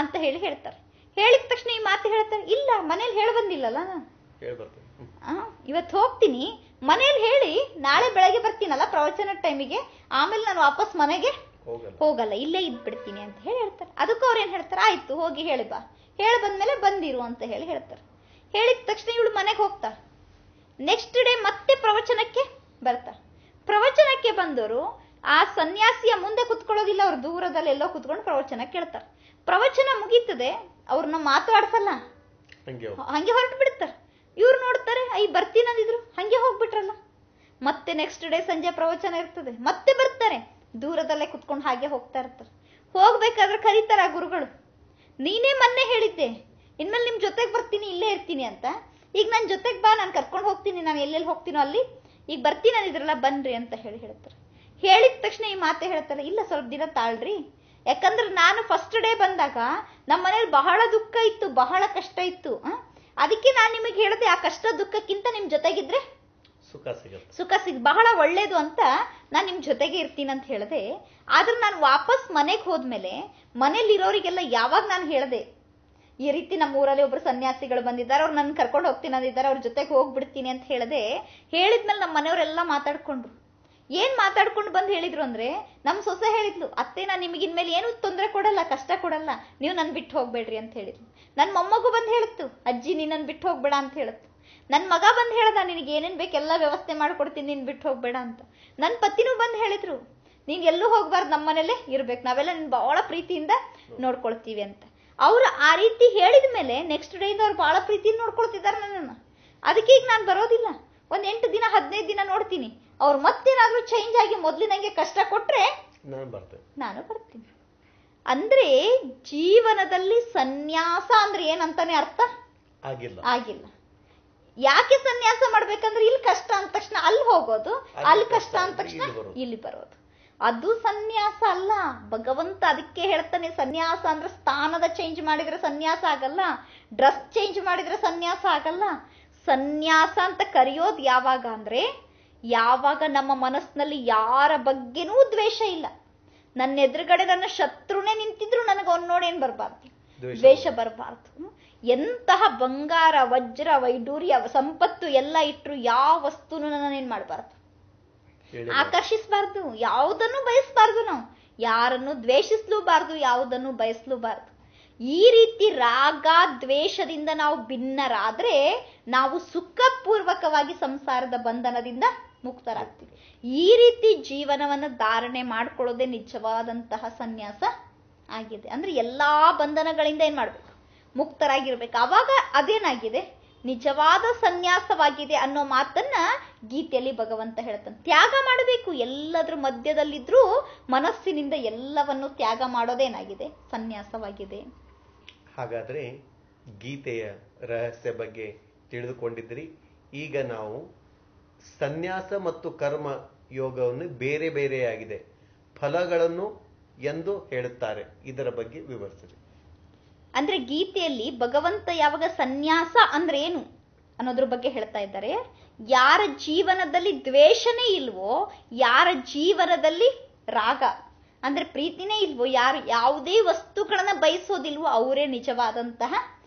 ಅಂತ ಹೇಳ್ತಾರೆ. ಹೇಳಿದ ತಕ್ಷಣ ಈ ಮಾತು ಹೇಳ್ತಾರೆ, ಇಲ್ಲ ಮನೇಲಿ ಹೇಳಿ ಬಂದಿಲ್ಲಲ್ಲ ನಾನು, ಇವತ್ತು ಹೋಗ್ತೀನಿ, ಮನೇಲಿ ಹೇಳಿ ನಾಳೆ ಬೆಳಗ್ಗೆ ಬರ್ತೀನಲ್ಲ ಪ್ರವಚನ ಟೈಮಿಗೆ, ಆಮೇಲೆ ನಾನು ವಾಪಸ್ ಮನೆಗೆ ಹೋಗಲ್ಲ, ಇಲ್ಲೇ ಇದ್ಬಿಡ್ತೀನಿ ಅಂತ ಹೇಳ್ತಾರೆ. ಅದಕ್ಕೂ ಅವ್ರು ಏನ್ ಹೇಳ್ತಾರೆ, ಆಯ್ತು ಹೋಗಿ ಹೇಳಿ ಬಾ, ಹೇಳಿ ಬಂದ್ಮೇಲೆ ಬಂದಿರು ಅಂತ ಹೇಳ್ತಾರೆ. ಹೇಳಿದ ತಕ್ಷಣ ಇವಳು ಮನೆಗೆ ಹೋಗ್ತಾರೆ. ನೆಕ್ಸ್ಟ್ ಡೇ ಮತ್ತೆ ಪ್ರವಚನಕ್ಕೆ ಬರ್ತಾರೆ. ಪ್ರವಚನಕ್ಕೆ ಬಂದವರು ಆ ಸನ್ಯಾಸಿಯ ಮುಂದೆ ಕುತ್ಕೊಳ್ಳೋದಿಲ್ಲ, ಅವ್ರು ದೂರದಲ್ಲಿ ಎಲ್ಲೋ ಕುತ್ಕೊಂಡು ಪ್ರವಚನ ಕೇಳ್ತಾರೆ. ಪ್ರವಚನ ಮುಗೀತದೆ, ಅವ್ರನ್ನ ಮಾತಾಡ್ಸಲ್ಲ, ಹಂಗೆ ಹೊರಟು ಬಿಡ್ತಾರೆ. ಇವ್ರು ನೋಡ್ತಾರೆ, ಬರ್ತೀನಂದಿದ್ರು ಹಂಗೆ ಹೋಗ್ಬಿಟ್ರಲ್ಲ. ಮತ್ತೆ ನೆಕ್ಸ್ಟ್ ಡೇ ಸಂಜೆ ಪ್ರವಚನ ಇರ್ತದೆ, ಮತ್ತೆ ಬರ್ತಾರೆ, ದೂರದಲ್ಲೇ ಕುತ್ಕೊಂಡು ಹಾಗೆ ಹೋಗ್ತಾ ಇರ್ತಾರೆ. ಹೋಗ್ಬೇಕಾದ್ರೆ ಕರೀತಾರ ಗುರುಗಳು, ನೀನೇ ಮೊನ್ನೆ ಹೇಳಿದ್ದೆ ಇನ್ಮೇಲೆ ನಿಮ್ ಜೊತೆಗೆ ಬರ್ತೀನಿ, ಇಲ್ಲೇ ಇರ್ತೀನಿ ಅಂತ. ಈಗ ನನ್ನ ಜೊತೆಗೆ ಬಾ, ನಾನು ಕರ್ಕೊಂಡು ಹೋಗ್ತೀನಿ, ನಾನು ಎಲ್ಲೆಲ್ಲಿ ಹೋಗ್ತೀನೋ ಅಲ್ಲಿ, ಈಗ ಬರ್ತೀನಿ ಅಂದಿದ್ರಲ್ಲ ಬನ್ರಿ ಅಂತ ಹೇಳ್ತಾರೆ. ಹೇಳಿದ ತಕ್ಷಣ ಈ ಮಾತೆ ಹೇಳ್ತಾರೆ, ಇಲ್ಲ ಸ್ವಲ್ಪ ದಿನ ತಾಳ್ರಿ, ಯಾಕಂದ್ರೆ ನಾನು ಫಸ್ಟ್ ಡೇ ಬಂದಾಗ ನಮ್ಮ ಮನೇಲಿ ಬಹಳ ದುಃಖ ಇತ್ತು, ಬಹಳ ಕಷ್ಟ ಇತ್ತು, ಅದಕ್ಕೆ ನಾನು ನಿಮಗೆ ಹೇಳಿದೆ, ಆ ಕಷ್ಟ ದುಃಖಕ್ಕಿಂತ ನಿಮ್ ಜೊತೆಗಿದ್ರೆ ಸುಖ ಬಹಳ ಒಳ್ಳೇದು ಅಂತ ನಾನು ನಿಮ್ ಜೊತೆಗೆ ಇರ್ತೀನಿ ಅಂತ ಹೇಳಿದೆ. ಆದ್ರೆ ನಾನು ವಾಪಸ್ ಮನೆಗೆ ಹೋದ್ಮೇಲೆ ಮನೇಲಿರೋರಿಗೆಲ್ಲ ಯಾವಾಗ ನಾನು ಹೇಳಿದೆ, ಈ ರೀತಿ ನಮ್ಮ ಊರಲ್ಲಿ ಒಬ್ರು ಸನ್ಯಾಸಿಗಳು ಬಂದಿದ್ದಾರೆ, ಅವ್ರು ನನ್ನ ಕರ್ಕೊಂಡು ಹೋಗ್ತೀನಿ ಅಂದಿದ್ದಾರೆ, ಅವ್ರ ಜೊತೆಗೆ ಹೋಗ್ಬಿಡ್ತೀನಿ ಅಂತ ಹೇಳಿದ್ಮೇಲೆ ನಮ್ಮ ಮನೆಯವರೆಲ್ಲ ಮಾತಾಡ್ಕೊಂಡ್ರು. ಏನ್ ಮಾತಾಡ್ಕೊಂಡು ಬಂದು ಹೇಳಿದ್ರು ಅಂದ್ರೆ, ನಮ್ ಸೊಸೆ ಹೇಳಿದ್ಲು, ಅತ್ತೆ ನಾನು ನಿಮಗಿನ್ಮೇಲೆ ಏನು ತೊಂದರೆ ಕೊಡಲ್ಲ, ಕಷ್ಟ ಕೊಡಲ್ಲ, ನೀವು ನನ್ ಬಿಟ್ಟು ಹೋಗ್ಬೇಡ್ರಿ ಅಂತ ಹೇಳಿದ್ಲು. ನನ್ ಮೊಮ್ಮಗು ಬಂದು ಹೇಳಿತ್ತು, ಅಜ್ಜಿ ನೀನ್ ನನ್ ಬಿಟ್ಟು ಹೋಗ್ಬೇಡ ಅಂತ ಹೇಳಿತ್ತು. ನನ್ ಮಗ ಬಂದು ಹೇಳ್ದ, ನಿನಗೆ ಏನೇನ್ ಬೇಕೆಲ್ಲ ವ್ಯವಸ್ಥೆ ಮಾಡ್ಕೊಡ್ತೀನಿ, ನೀನ್ ಬಿಟ್ಟು ಹೋಗ್ಬೇಡ ಅಂತ. ನನ್ ಪತಿನೂ ಬಂದು ಹೇಳಿದ್ರು, ನೀನ್ ಎಲ್ಲೂ ಹೋಗ್ಬಾರ್ದು, ನಮ್ಮ ಮನೇಲೆ ಇರ್ಬೇಕು, ನಾವೆಲ್ಲ ನಿನ್ ಬಹಳ ಪ್ರೀತಿಯಿಂದ ನೋಡ್ಕೊಳ್ತೀವಿ ಅಂತ. ಅವ್ರು ಆ ರೀತಿ ಹೇಳಿದ ಮೇಲೆ ನೆಕ್ಸ್ಟ್ ಡೇ ಇಂದ ಅವ್ರು ಬಹಳ ಪ್ರೀತಿಯಿಂದ ನೋಡ್ಕೊಳ್ತಿದ್ದಾರೆ ನನ್ನನ್ನು. ಅದಕ್ಕೆ ಈಗ ನಾನು ಬರೋದಿಲ್ಲ, ಒಂದ್ 8 ದಿನ 15 ದಿನ ನೋಡ್ತೀನಿ. ಅವ್ರು ಮತ್ತೇನಾದ್ರೂ ಚೇಂಜ್ ಆಗಿ ಮೊದ್ಲಿನಂಗೆ ಕಷ್ಟ ಕೊಟ್ರೆ ನಾನು ಬರ್ತೀನಿ. ಅಂದ್ರೆ ಜೀವನದಲ್ಲಿ ಸನ್ಯಾಸ ಅಂದ್ರೆ ಏನಂತಾನೆ ಅರ್ಥ ಆಗಿಲ್ಲ. ಯಾಕೆ ಸನ್ಯಾಸ ಮಾಡ್ಬೇಕಂದ್ರೆ ಇಲ್ಲಿ ಕಷ್ಟ ಅಂದ ತಕ್ಷಣ ಅಲ್ಲಿ ಹೋಗೋದು, ಅಲ್ಲಿ ಕಷ್ಟ ಅಂದ ತಕ್ಷಣ ಇಲ್ಲಿ ಬರೋದು, ಅದು ಸನ್ಯಾಸ ಅಲ್ಲ. ಭಗವಂತ ಅದಕ್ಕೆ ಹೇಳ್ತಾನೆ, ಸನ್ಯಾಸ ಅಂದ್ರೆ ಸ್ಥಾನದ ಚೇಂಜ್ ಮಾಡಿದ್ರೆ ಸನ್ಯಾಸ ಆಗಲ್ಲ, ಡ್ರೆಸ್ ಚೇಂಜ್ ಮಾಡಿದ್ರೆ ಸನ್ಯಾಸ ಆಗಲ್ಲ. ಸನ್ಯಾಸ ಅಂತ ಕರೆಯೋದು ಯಾವಾಗ ಅಂದ್ರೆ, ಯಾವಾಗ ನಮ್ಮ ಮನಸ್ಸಿನಲ್ಲಿ ಯಾರ ಬಗ್ಗೆನೂ ದ್ವೇಷ ಇಲ್ಲ. ನನ್ನ ಎದುರುಗಡೆ ನನ್ನ ಶತ್ರುನೇ ನಿಂತಿದ್ರು ನನಗೆ ಅವ್ನು ನೋಡಿ ಏನ್ ಬರಬಾರ್ದು, ದ್ವೇಷ ಬರಬಾರ್ದು. ಎಂತಹ ಬಂಗಾರ ವಜ್ರ ವೈಡೂರ್ಯ ಸಂಪತ್ತು ಎಲ್ಲ ಇಟ್ರು ಯಾವ ವಸ್ತುನು ನನ್ನ ಏನ್ ಮಾಡಬಾರ್ದು, ಆಕರ್ಷಿಸಬಾರ್ದು, ಯಾವುದನ್ನು ಬಯಸಬಾರ್ದು. ನಾವು ಯಾರನ್ನು ದ್ವೇಷಿಸ್ಲೂಬಾರ್ದು, ಯಾವುದನ್ನು ಬಯಸ್ಲೂಬಾರ್ದು. ಈ ರೀತಿ ರಾಗ ದ್ವೇಷದಿಂದ ನಾವು ಭಿನ್ನರಾದ್ರೆ ನಾವು ಸುಖಪೂರ್ವಕವಾಗಿ ಸಂಸಾರದ ಬಂಧನದಿಂದ ಮುಕ್ತರಾಗ್ತೀವಿ. ಈ ರೀತಿ ಜೀವನವನ್ನು ಧಾರಣೆ ಮಾಡ್ಕೊಳ್ಳೋದೇ ನಿಜವಾದಂತಹ ಸನ್ಯಾಸ ಆಗಿದೆ. ಅಂದ್ರೆ ಎಲ್ಲಾ ಬಂಧನಗಳಿಂದ ಏನ್ ಮಾಡ್ಬೇಕು, ಮುಕ್ತರಾಗಿರ್ಬೇಕು. ಅವಾಗ ಅದೇನಾಗಿದೆ, ನಿಜವಾದ ಸನ್ಯಾಸವಾಗಿದೆ ಅನ್ನೋ ಮಾತನ್ನ ಗೀತೆಯಲ್ಲಿ ಭಗವಂತ ಹೇಳ್ತಾನೆ. ತ್ಯಾಗ ಮಾಡಬೇಕು, ಎಲ್ಲದ್ರ ಮಧ್ಯದಲ್ಲಿದ್ರೂ ಮನಸ್ಸಿನಿಂದ ಎಲ್ಲವನ್ನು ತ್ಯಾಗ ಮಾಡೋದೇನಾಗಿದೆ, ಸನ್ಯಾಸವಾಗಿದೆ. ಹಾಗಾದ್ರೆ ಗೀತೆಯ ರಹಸ್ಯ ಬಗ್ಗೆ ತಿಳಿದುಕೊಂಡಿದ್ರಿ. ಈಗ ನಾವು ಸನ್ಯಾಸ ಮತ್ತು ಕರ್ಮ ಯೋಗವನ್ನು ಬೇರೆ ಬೇರೆಯಾಗಿದೆ, ಫಲಗಳನ್ನು ಎಂದು ಹೇಳುತ್ತಾರೆ. ಇದರ ಬಗ್ಗೆ ವಿವರಿಸಿರಿ. ಅಂದ್ರೆ ಗೀತೆಯಲ್ಲಿ ಭಗವಂತ ಯಾವಾಗ ಸನ್ಯಾಸ ಅಂದ್ರೆ ಏನು ಅನ್ನೋದ್ರ ಬಗ್ಗೆ ಹೇಳ್ತಾ ಇದ್ದಾರೆ. ಯಾರ ಜೀವನದಲ್ಲಿ ದ್ವೇಷನೇ ಇಲ್ವೋ, ಯಾರ ಜೀವನದಲ್ಲಿ ರಾಗ ಅಂದ್ರೆ ಪ್ರೀತಿನೇ ಇಲ್ವೋ, ಯಾರು ಯಾವುದೇ ವಸ್ತುಗಳನ್ನ ಬಯಸೋದಿಲ್ವೋ ಅವರೇ ನಿಜವಾದಂತಹ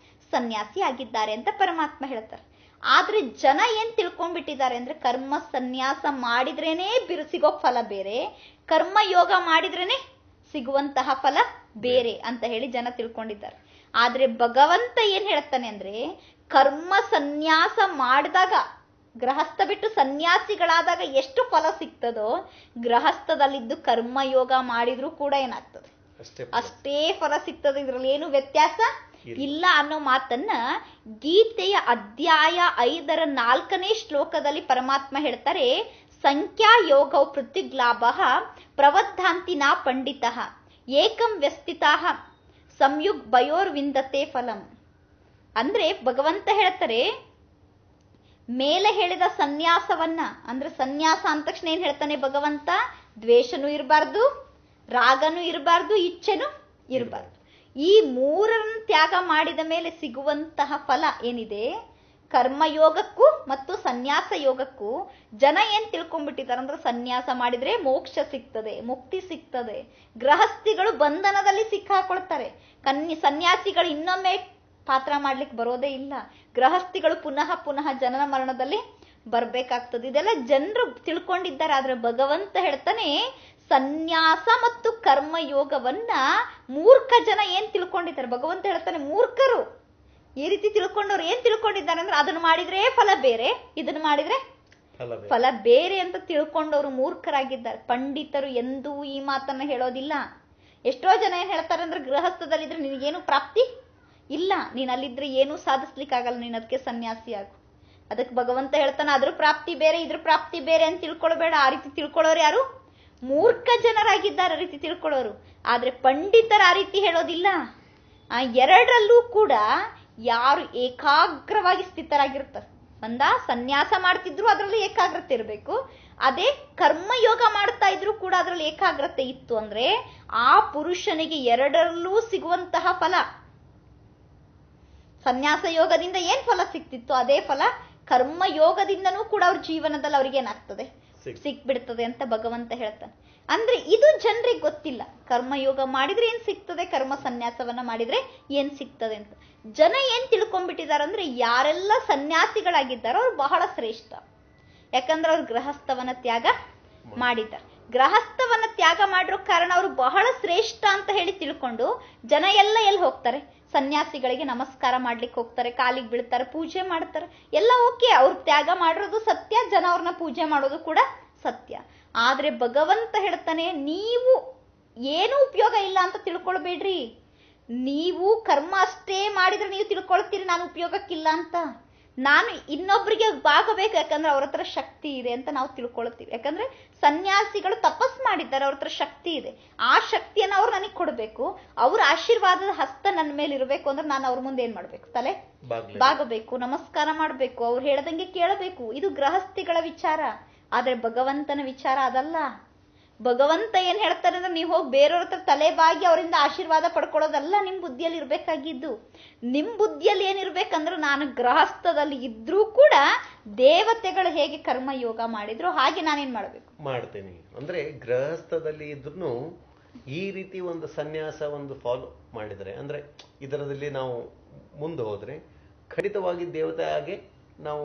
ಸನ್ಯಾಸಿ ಆಗಿದ್ದಾರೆ ಅಂತ ಪರಮಾತ್ಮ ಹೇಳ್ತಾರೆ. ಆದ್ರೆ ಜನ ಏನ್ ತಿಳ್ಕೊಂಡ್ಬಿಟ್ಟಿದ್ದಾರೆ ಅಂದ್ರೆ, ಕರ್ಮ ಸನ್ಯಾಸ ಮಾಡಿದ್ರೇನೆ ಸಿಗೋ ಫಲ ಬೇರೆ, ಕರ್ಮ ಯೋಗ ಮಾಡಿದ್ರೇನೆ ಸಿಗುವಂತಹ ಫಲ ಬೇರೆ ಅಂತ ಹೇಳಿ ಜನ ತಿಳ್ಕೊಂಡಿದ್ದಾರೆ. ಆದ್ರೆ ಭಗವಂತ ಏನ್ ಹೇಳ್ತಾನೆ ಅಂದ್ರೆ, ಕರ್ಮ ಸನ್ಯಾಸ ಮಾಡಿದಾಗ, ಗೃಹಸ್ಥ ಬಿಟ್ಟು ಸನ್ಯಾಸಿಗಳಾದಾಗ ಎಷ್ಟು ಫಲ ಸಿಗ್ತದೋ, ಗೃಹಸ್ಥದಲ್ಲಿದ್ದು ಕರ್ಮಯೋಗ ಮಾಡಿದ್ರೂ ಕೂಡ ಏನಾಗ್ತದೆ, ಅಷ್ಟೇ ಫಲ ಸಿಗ್ತದೆ. ಇದ್ರಲ್ಲಿ ಏನು ವ್ಯತ್ಯಾಸ ಇಲ್ಲ ಅನ್ನೋ ಮಾತನ್ನ ಗೀತೆಯ ಅಧ್ಯಾಯ 5ರ 4ನೇ ಶ್ಲೋಕದಲ್ಲಿ ಪರಮಾತ್ಮ ಹೇಳ್ತಾರೆ. ಸಂಖ್ಯಾ ಯೋಗೌ ಪೃಥಿಗ್ಲಾಭ ಪ್ರವದ್ಧಾಂತಿ ನಾ ಪಂಡಿತ ಏಕಂ ವ್ಯಸ್ತಿತಾ ಸಂಯುಗ್ ಭಯೋರ್ವಿಂದತೆ ಫಲಂ. ಅಂದ್ರೆ ಭಗವಂತ ಹೇಳ್ತಾರೆ, ಮೇಲೆ ಹೇಳಿದ ಸನ್ಯಾಸವನ್ನ, ಅಂದ್ರೆ ಸನ್ಯಾಸ ಅಂದ ತಕ್ಷಣ ಏನ್ ಹೇಳ್ತಾನೆ ಭಗವಂತ, ದ್ವೇಷನೂ ಇರಬಾರ್ದು, ರಾಗನೂ ಇರಬಾರ್ದು, ಇಚ್ಛೆನೂ ಇರಬಾರ್ದು. ಈ ಮೂರನ್ನು ತ್ಯಾಗ ಮಾಡಿದ ಮೇಲೆ ಸಿಗುವಂತಹ ಫಲ ಏನಿದೆ, ಕರ್ಮಯೋಗಕ್ಕೂ ಮತ್ತು ಸನ್ಯಾಸ ಯೋಗಕ್ಕೂ ಜನ ಏನ್ ತಿಳ್ಕೊಂಡ್ಬಿಟ್ಟಿದ್ದಾರೆ ಅಂದ್ರೆ, ಸನ್ಯಾಸ ಮಾಡಿದ್ರೆ ಮೋಕ್ಷ ಸಿಗ್ತದೆ, ಮುಕ್ತಿ ಸಿಗ್ತದೆ, ಗೃಹಸ್ಥಿಗಳು ಬಂಧನದಲ್ಲಿ ಸಿಕ್ಕಾಕೊಳ್ತಾರೆ, ಸನ್ಯಾಸಿಗಳು ಇನ್ನೊಮ್ಮೆ ಪಾತ್ರ ಮಾಡ್ಲಿಕ್ಕೆ ಬರೋದೇ ಇಲ್ಲ, ಗೃಹಸ್ಥಿಗಳು ಪುನಃ ಪುನಃ ಜನನ ಮರಣದಲ್ಲಿ ಬರ್ಬೇಕಾಗ್ತದೆ. ಇದೆಲ್ಲ ಜನರು ತಿಳ್ಕೊಂಡಿದ್ದಾರೆ. ಆದ್ರೆ ಭಗವಂತ ಹೇಳ್ತಾನೆ, ಸನ್ಯಾಸ ಮತ್ತು ಕರ್ಮಯೋಗವನ್ನ ಮೂರ್ಖ ಜನ ಏನ್ ತಿಳ್ಕೊಂಡಿದ್ದಾರೆ. ಭಗವಂತ ಹೇಳ್ತಾನೆ, ಮೂರ್ಖರು ಈ ರೀತಿ ತಿಳ್ಕೊಂಡವ್ರು ಏನ್ ತಿಳ್ಕೊಂಡಿದ್ದಾರೆ ಅಂದ್ರೆ, ಅದನ್ನ ಮಾಡಿದ್ರೆ ಫಲ ಬೇರೆ, ಇದನ್ನ ಮಾಡಿದ್ರೆ ಫಲ ಬೇರೆ ಅಂತ ತಿಳ್ಕೊಂಡವ್ರು ಮೂರ್ಖರಾಗಿದ್ದಾರೆ. ಪಂಡಿತರು ಎಂದೂ ಈ ಮಾತನ್ನ ಹೇಳೋದಿಲ್ಲ. ಎಷ್ಟೋ ಜನ ಏನ್ ಹೇಳ್ತಾರೆ ಅಂದ್ರೆ, ಗೃಹಸ್ಥದಲ್ಲಿದ್ರೆ ನಿನಗೇನು ಪ್ರಾಪ್ತಿ ಇಲ್ಲ, ನೀನ್ ಅಲ್ಲಿದ್ರೆ ಏನೂ ಸಾಧಿಸ್ಲಿಕ್ಕಾಗಲ್ಲ, ನೀನ್ ಅದಕ್ಕೆ ಸನ್ಯಾಸಿ ಆಗು. ಅದಕ್ಕೆ ಭಗವಂತ ಹೇಳ್ತಾನೆ, ಅದ್ರ ಪ್ರಾಪ್ತಿ ಬೇರೆ ಇದ್ರ ಪ್ರಾಪ್ತಿ ಬೇರೆ ಅಂತ ತಿಳ್ಕೊಳ್ಬೇಡ. ಆ ರೀತಿ ತಿಳ್ಕೊಳ್ಳೋರು ಯಾರು? ಮೂರ್ಖ ಜನರಾಗಿದ್ದಾರೆ ಆ ರೀತಿ ತಿಳ್ಕೊಳ್ಳೋರು. ಆದ್ರೆ ಪಂಡಿತರ ಆ ರೀತಿ ಹೇಳೋದಿಲ್ಲ. ಎರಡರಲ್ಲೂ ಕೂಡ ಯಾರು ಏಕಾಗ್ರವಾಗಿ ಸ್ಥಿತರಾಗಿರ್ತಾರೆ, ಸನ್ಯಾಸ ಮಾಡ್ತಿದ್ರು ಅದರಲ್ಲಿ ಏಕಾಗ್ರತೆ ಇರಬೇಕು, ಅದೇ ಕರ್ಮಯೋಗ ಮಾಡ್ತಾ ಇದ್ರು ಕೂಡ ಅದರಲ್ಲಿ ಏಕಾಗ್ರತೆ ಇತ್ತು ಅಂದ್ರೆ ಆ ಪುರುಷನಿಗೆ ಎರಡರಲ್ಲೂ ಸಿಗುವಂತಹ ಫಲ, ಸನ್ಯಾಸ ಯೋಗದಿಂದ ಏನ್ ಫಲ ಸಿಕ್ತಿತ್ತು ಅದೇ ಫಲ ಕರ್ಮಯೋಗದಿಂದನೂ ಕೂಡ ಅವ್ರ ಜೀವನದಲ್ಲಿ ಅವ್ರಿಗೆ ಏನಾಗ್ತದೆ, ಸಿಕ್ಬಿಡ್ತದೆ ಅಂತ ಭಗವಂತ ಹೇಳ್ತಾನೆ. ಅಂದ್ರೆ ಇದು ಜನರಿಗೆ ಗೊತ್ತಿಲ್ಲ. ಕರ್ಮಯೋಗ ಮಾಡಿದ್ರೆ ಏನ್ ಸಿಗ್ತದೆ, ಕರ್ಮ ಸನ್ಯಾಸವನ್ನ ಮಾಡಿದ್ರೆ ಏನ್ ಸಿಗ್ತದೆ ಅಂತ. ಜನ ಏನ್ ತಿಳ್ಕೊಂಡ್ಬಿಟ್ಟಿದಾರೆ ಅಂದ್ರೆ, ಯಾರೆಲ್ಲ ಸನ್ಯಾಸಿಗಳಾಗಿದ್ದಾರೋ ಅವ್ರು ಬಹಳ ಶ್ರೇಷ್ಠ. ಯಾಕಂದ್ರೆ ಅವ್ರು ಗೃಹಸ್ಥವನ್ನ ತ್ಯಾಗ ಮಾಡಿದ್ದಾರೆ. ಗೃಹಸ್ಥವನ್ನ ತ್ಯಾಗ ಮಾಡಿರೋ ಕಾರಣ ಅವರು ಬಹಳ ಶ್ರೇಷ್ಠ ಅಂತ ಹೇಳಿ ತಿಳ್ಕೊಂಡು ಜನ ಎಲ್ಲ ಎಲ್ಲಿ ಹೋಗ್ತಾರೆ, ಸನ್ಯಾಸಿಗಳಿಗೆ ನಮಸ್ಕಾರ ಮಾಡ್ಲಿಕ್ಕೆ ಹೋಗ್ತಾರೆ, ಕಾಲಿಗೆ ಬೀಳ್ತಾರೆ, ಪೂಜೆ ಮಾಡ್ತಾರೆ, ಎಲ್ಲ ಓಕೆ, ಅವ್ರು ತ್ಯಾಗ ಮಾಡಿರೋದು ಸತ್ಯ, ಜನ ಅವ್ರನ್ನ ಪೂಜೆ ಮಾಡೋದು ಕೂಡ ಸತ್ಯ. ಆದ್ರೆ ಭಗವಂತ ಹೇಳ್ತಾನೆ, ನೀವು ಏನೂ ಉಪಯೋಗ ಇಲ್ಲ ಅಂತ ತಿಳ್ಕೊಳ್ಬೇಡ್ರಿ. ನೀವು ಕರ್ಮ ಅಷ್ಟೇ ಮಾಡಿದ್ರೆ ನೀವು ತಿಳ್ಕೊಳ್ತೀರಿ ನಾನು ಉಪಯೋಗಕ್ಕಿಲ್ಲ ಅಂತ. ನಾನು ಇನ್ನೊಬ್ಬರಿಗೆ ಬಾಗಬೇಕು, ಯಾಕಂದ್ರೆ ಅವ್ರ ಹತ್ರ ಶಕ್ತಿ ಇದೆ ಅಂತ ನಾವು ತಿಳ್ಕೊಳ್ತೀವಿ. ಯಾಕಂದ್ರೆ ಸನ್ಯಾಸಿಗಳು ತಪಸ್ ಮಾಡಿದ್ದಾರೆ, ಅವ್ರ ಹತ್ರ ಶಕ್ತಿ ಇದೆ. ಆ ಶಕ್ತಿಯನ್ನು ಅವ್ರು ನನಗೆ ಕೊಡ್ಬೇಕು, ಅವ್ರ ಆಶೀರ್ವಾದದ ಹಸ್ತ ನನ್ನ ಮೇಲೆ ಇರಬೇಕು ಅಂದ್ರೆ ನಾನು ಅವ್ರ ಮುಂದೆ ಏನ್ ಮಾಡ್ಬೇಕು? ತಲೆ ಬಾಗಬೇಕು, ನಮಸ್ಕಾರ ಮಾಡ್ಬೇಕು, ಅವ್ರು ಹೇಳ್ದಂಗೆ ಕೇಳಬೇಕು. ಇದು ಗೃಹಸ್ಥಿಗಳ ವಿಚಾರ. ಆದ್ರೆ ಭಗವಂತನ ವಿಚಾರ ಅದಲ್ಲ. ಭಗವಂತ ಏನ್ ಹೇಳ್ತಾರೆ ಅಂದ್ರೆ, ನೀವು ಹೋಗಿ ಬೇರೆಯವ್ರ ಹತ್ರ ತಲೆ ಬಾಗಿ ಅವರಿಂದ ಆಶೀರ್ವಾದ ಪಡ್ಕೊಳ್ಳೋದಲ್ಲ ನಿಮ್ ಬುದ್ಧಿಯಲ್ಲಿ ಇರ್ಬೇಕಾಗಿದ್ದು. ನಿಮ್ ಬುದ್ಧಿಯಲ್ಲಿ ಏನಿರ್ಬೇಕಂದ್ರೆ, ನಾನು ಗೃಹಸ್ಥದಲ್ಲಿ ಇದ್ರೂ ಕೂಡ ದೇವತೆಗಳು ಹೇಗೆ ಕರ್ಮ ಯೋಗ ಮಾಡಿದ್ರು ಹಾಗೆ ನಾನೇನ್ ಮಾಡ್ಬೇಕು? ಮಾಡ್ತೇನೆ. ಅಂದ್ರೆ ಗೃಹಸ್ಥದಲ್ಲಿ ಇದ್ರೂ ಈ ರೀತಿ ಒಂದು ಸನ್ಯಾಸ ಒಂದು ಫಾಲೋ ಮಾಡಿದ್ರೆ, ಅಂದ್ರೆ ಇದರದಲ್ಲಿ ನಾವು ಮುಂದೆ ಹೋದ್ರೆ ಖಂಡಿತವಾಗಿ ದೇವತೆ ಹಾಗೆ ನಾವು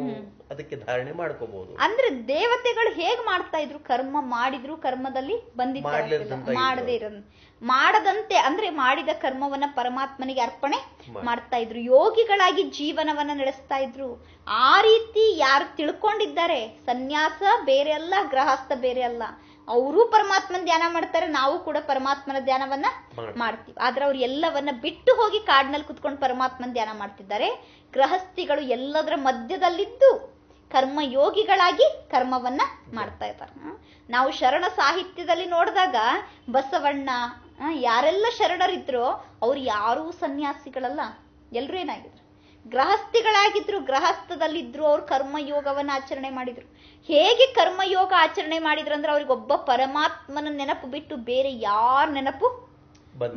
ಅದಕ್ಕೆ ಧಾರಣೆ ಮಾಡ್ಕೋಬಹುದು. ಅಂದ್ರೆ ದೇವತೆಗಳು ಹೇಗ್ ಮಾಡ್ತಾ ಇದ್ರು? ಕರ್ಮ ಮಾಡಿದ್ರು, ಕರ್ಮದಲ್ಲಿ ಮಾಡದೇ ಮಾಡದಂತೆ, ಅಂದ್ರೆ ಮಾಡಿದ ಕರ್ಮವನ್ನ ಪರಮಾತ್ಮನಿಗೆ ಅರ್ಪಣೆ ಮಾಡ್ತಾ ಇದ್ರು. ಯೋಗಿಗಳಾಗಿ ಜೀವನವನ್ನ ನಡೆಸ್ತಾ ಇದ್ರು. ಆ ರೀತಿ ಯಾರು ತಿಳ್ಕೊಂಡಿದ್ದಾರೆ, ಸನ್ಯಾಸ ಬೇರೆ ಅಲ್ಲ, ಗೃಹಸ್ಥ ಬೇರೆ ಅಲ್ಲ, ಅವರು ಪರಮಾತ್ಮನ ಧ್ಯಾನ ಮಾಡ್ತಾರೆ, ನಾವು ಕೂಡ ಪರಮಾತ್ಮನ ಧ್ಯಾನವನ್ನ ಮಾಡ್ತೀವಿ. ಆದ್ರೆ ಅವ್ರು ಎಲ್ಲವನ್ನ ಬಿಟ್ಟು ಹೋಗಿ ಕಾಡಿನಲ್ಲಿ ಕುತ್ಕೊಂಡು ಪರಮಾತ್ಮನ ಧ್ಯಾನ ಮಾಡ್ತಿದ್ದಾರೆ. ಗೃಹಸ್ಥಿಗಳು ಎಲ್ಲದರ ಮಧ್ಯದಲ್ಲಿದ್ದು ಕರ್ಮಯೋಗಿಗಳಾಗಿ ಕರ್ಮವನ್ನ ಮಾಡ್ತಾ ಇದ್ದಾರೆ. ನಾವು ಶರಣ ಸಾಹಿತ್ಯದಲ್ಲಿ ನೋಡಿದಾಗ ಬಸವಣ್ಣ ಯಾರೆಲ್ಲ ಶರಣರಿದ್ರು ಅವ್ರು ಯಾರೂ ಸನ್ಯಾಸಿಗಳಲ್ಲ, ಎಲ್ರೂ ಏನಾಗಿದ್ರು? ಗೃಹಸ್ಥಿಗಳಾಗಿದ್ರು. ಗೃಹಸ್ಥದಲ್ಲಿದ್ರು, ಅವ್ರು ಕರ್ಮಯೋಗವನ್ನ ಆಚರಣೆ ಮಾಡಿದ್ರು. ಹೇಗೆ ಕರ್ಮಯೋಗ ಆಚರಣೆ ಮಾಡಿದ್ರು ಅಂದ್ರೆ, ಅವ್ರಿಗೊಬ್ಬ ಪರಮಾತ್ಮನ ನೆನಪು ಬಿಟ್ಟು ಬೇರೆ ಯಾರ ನೆನಪು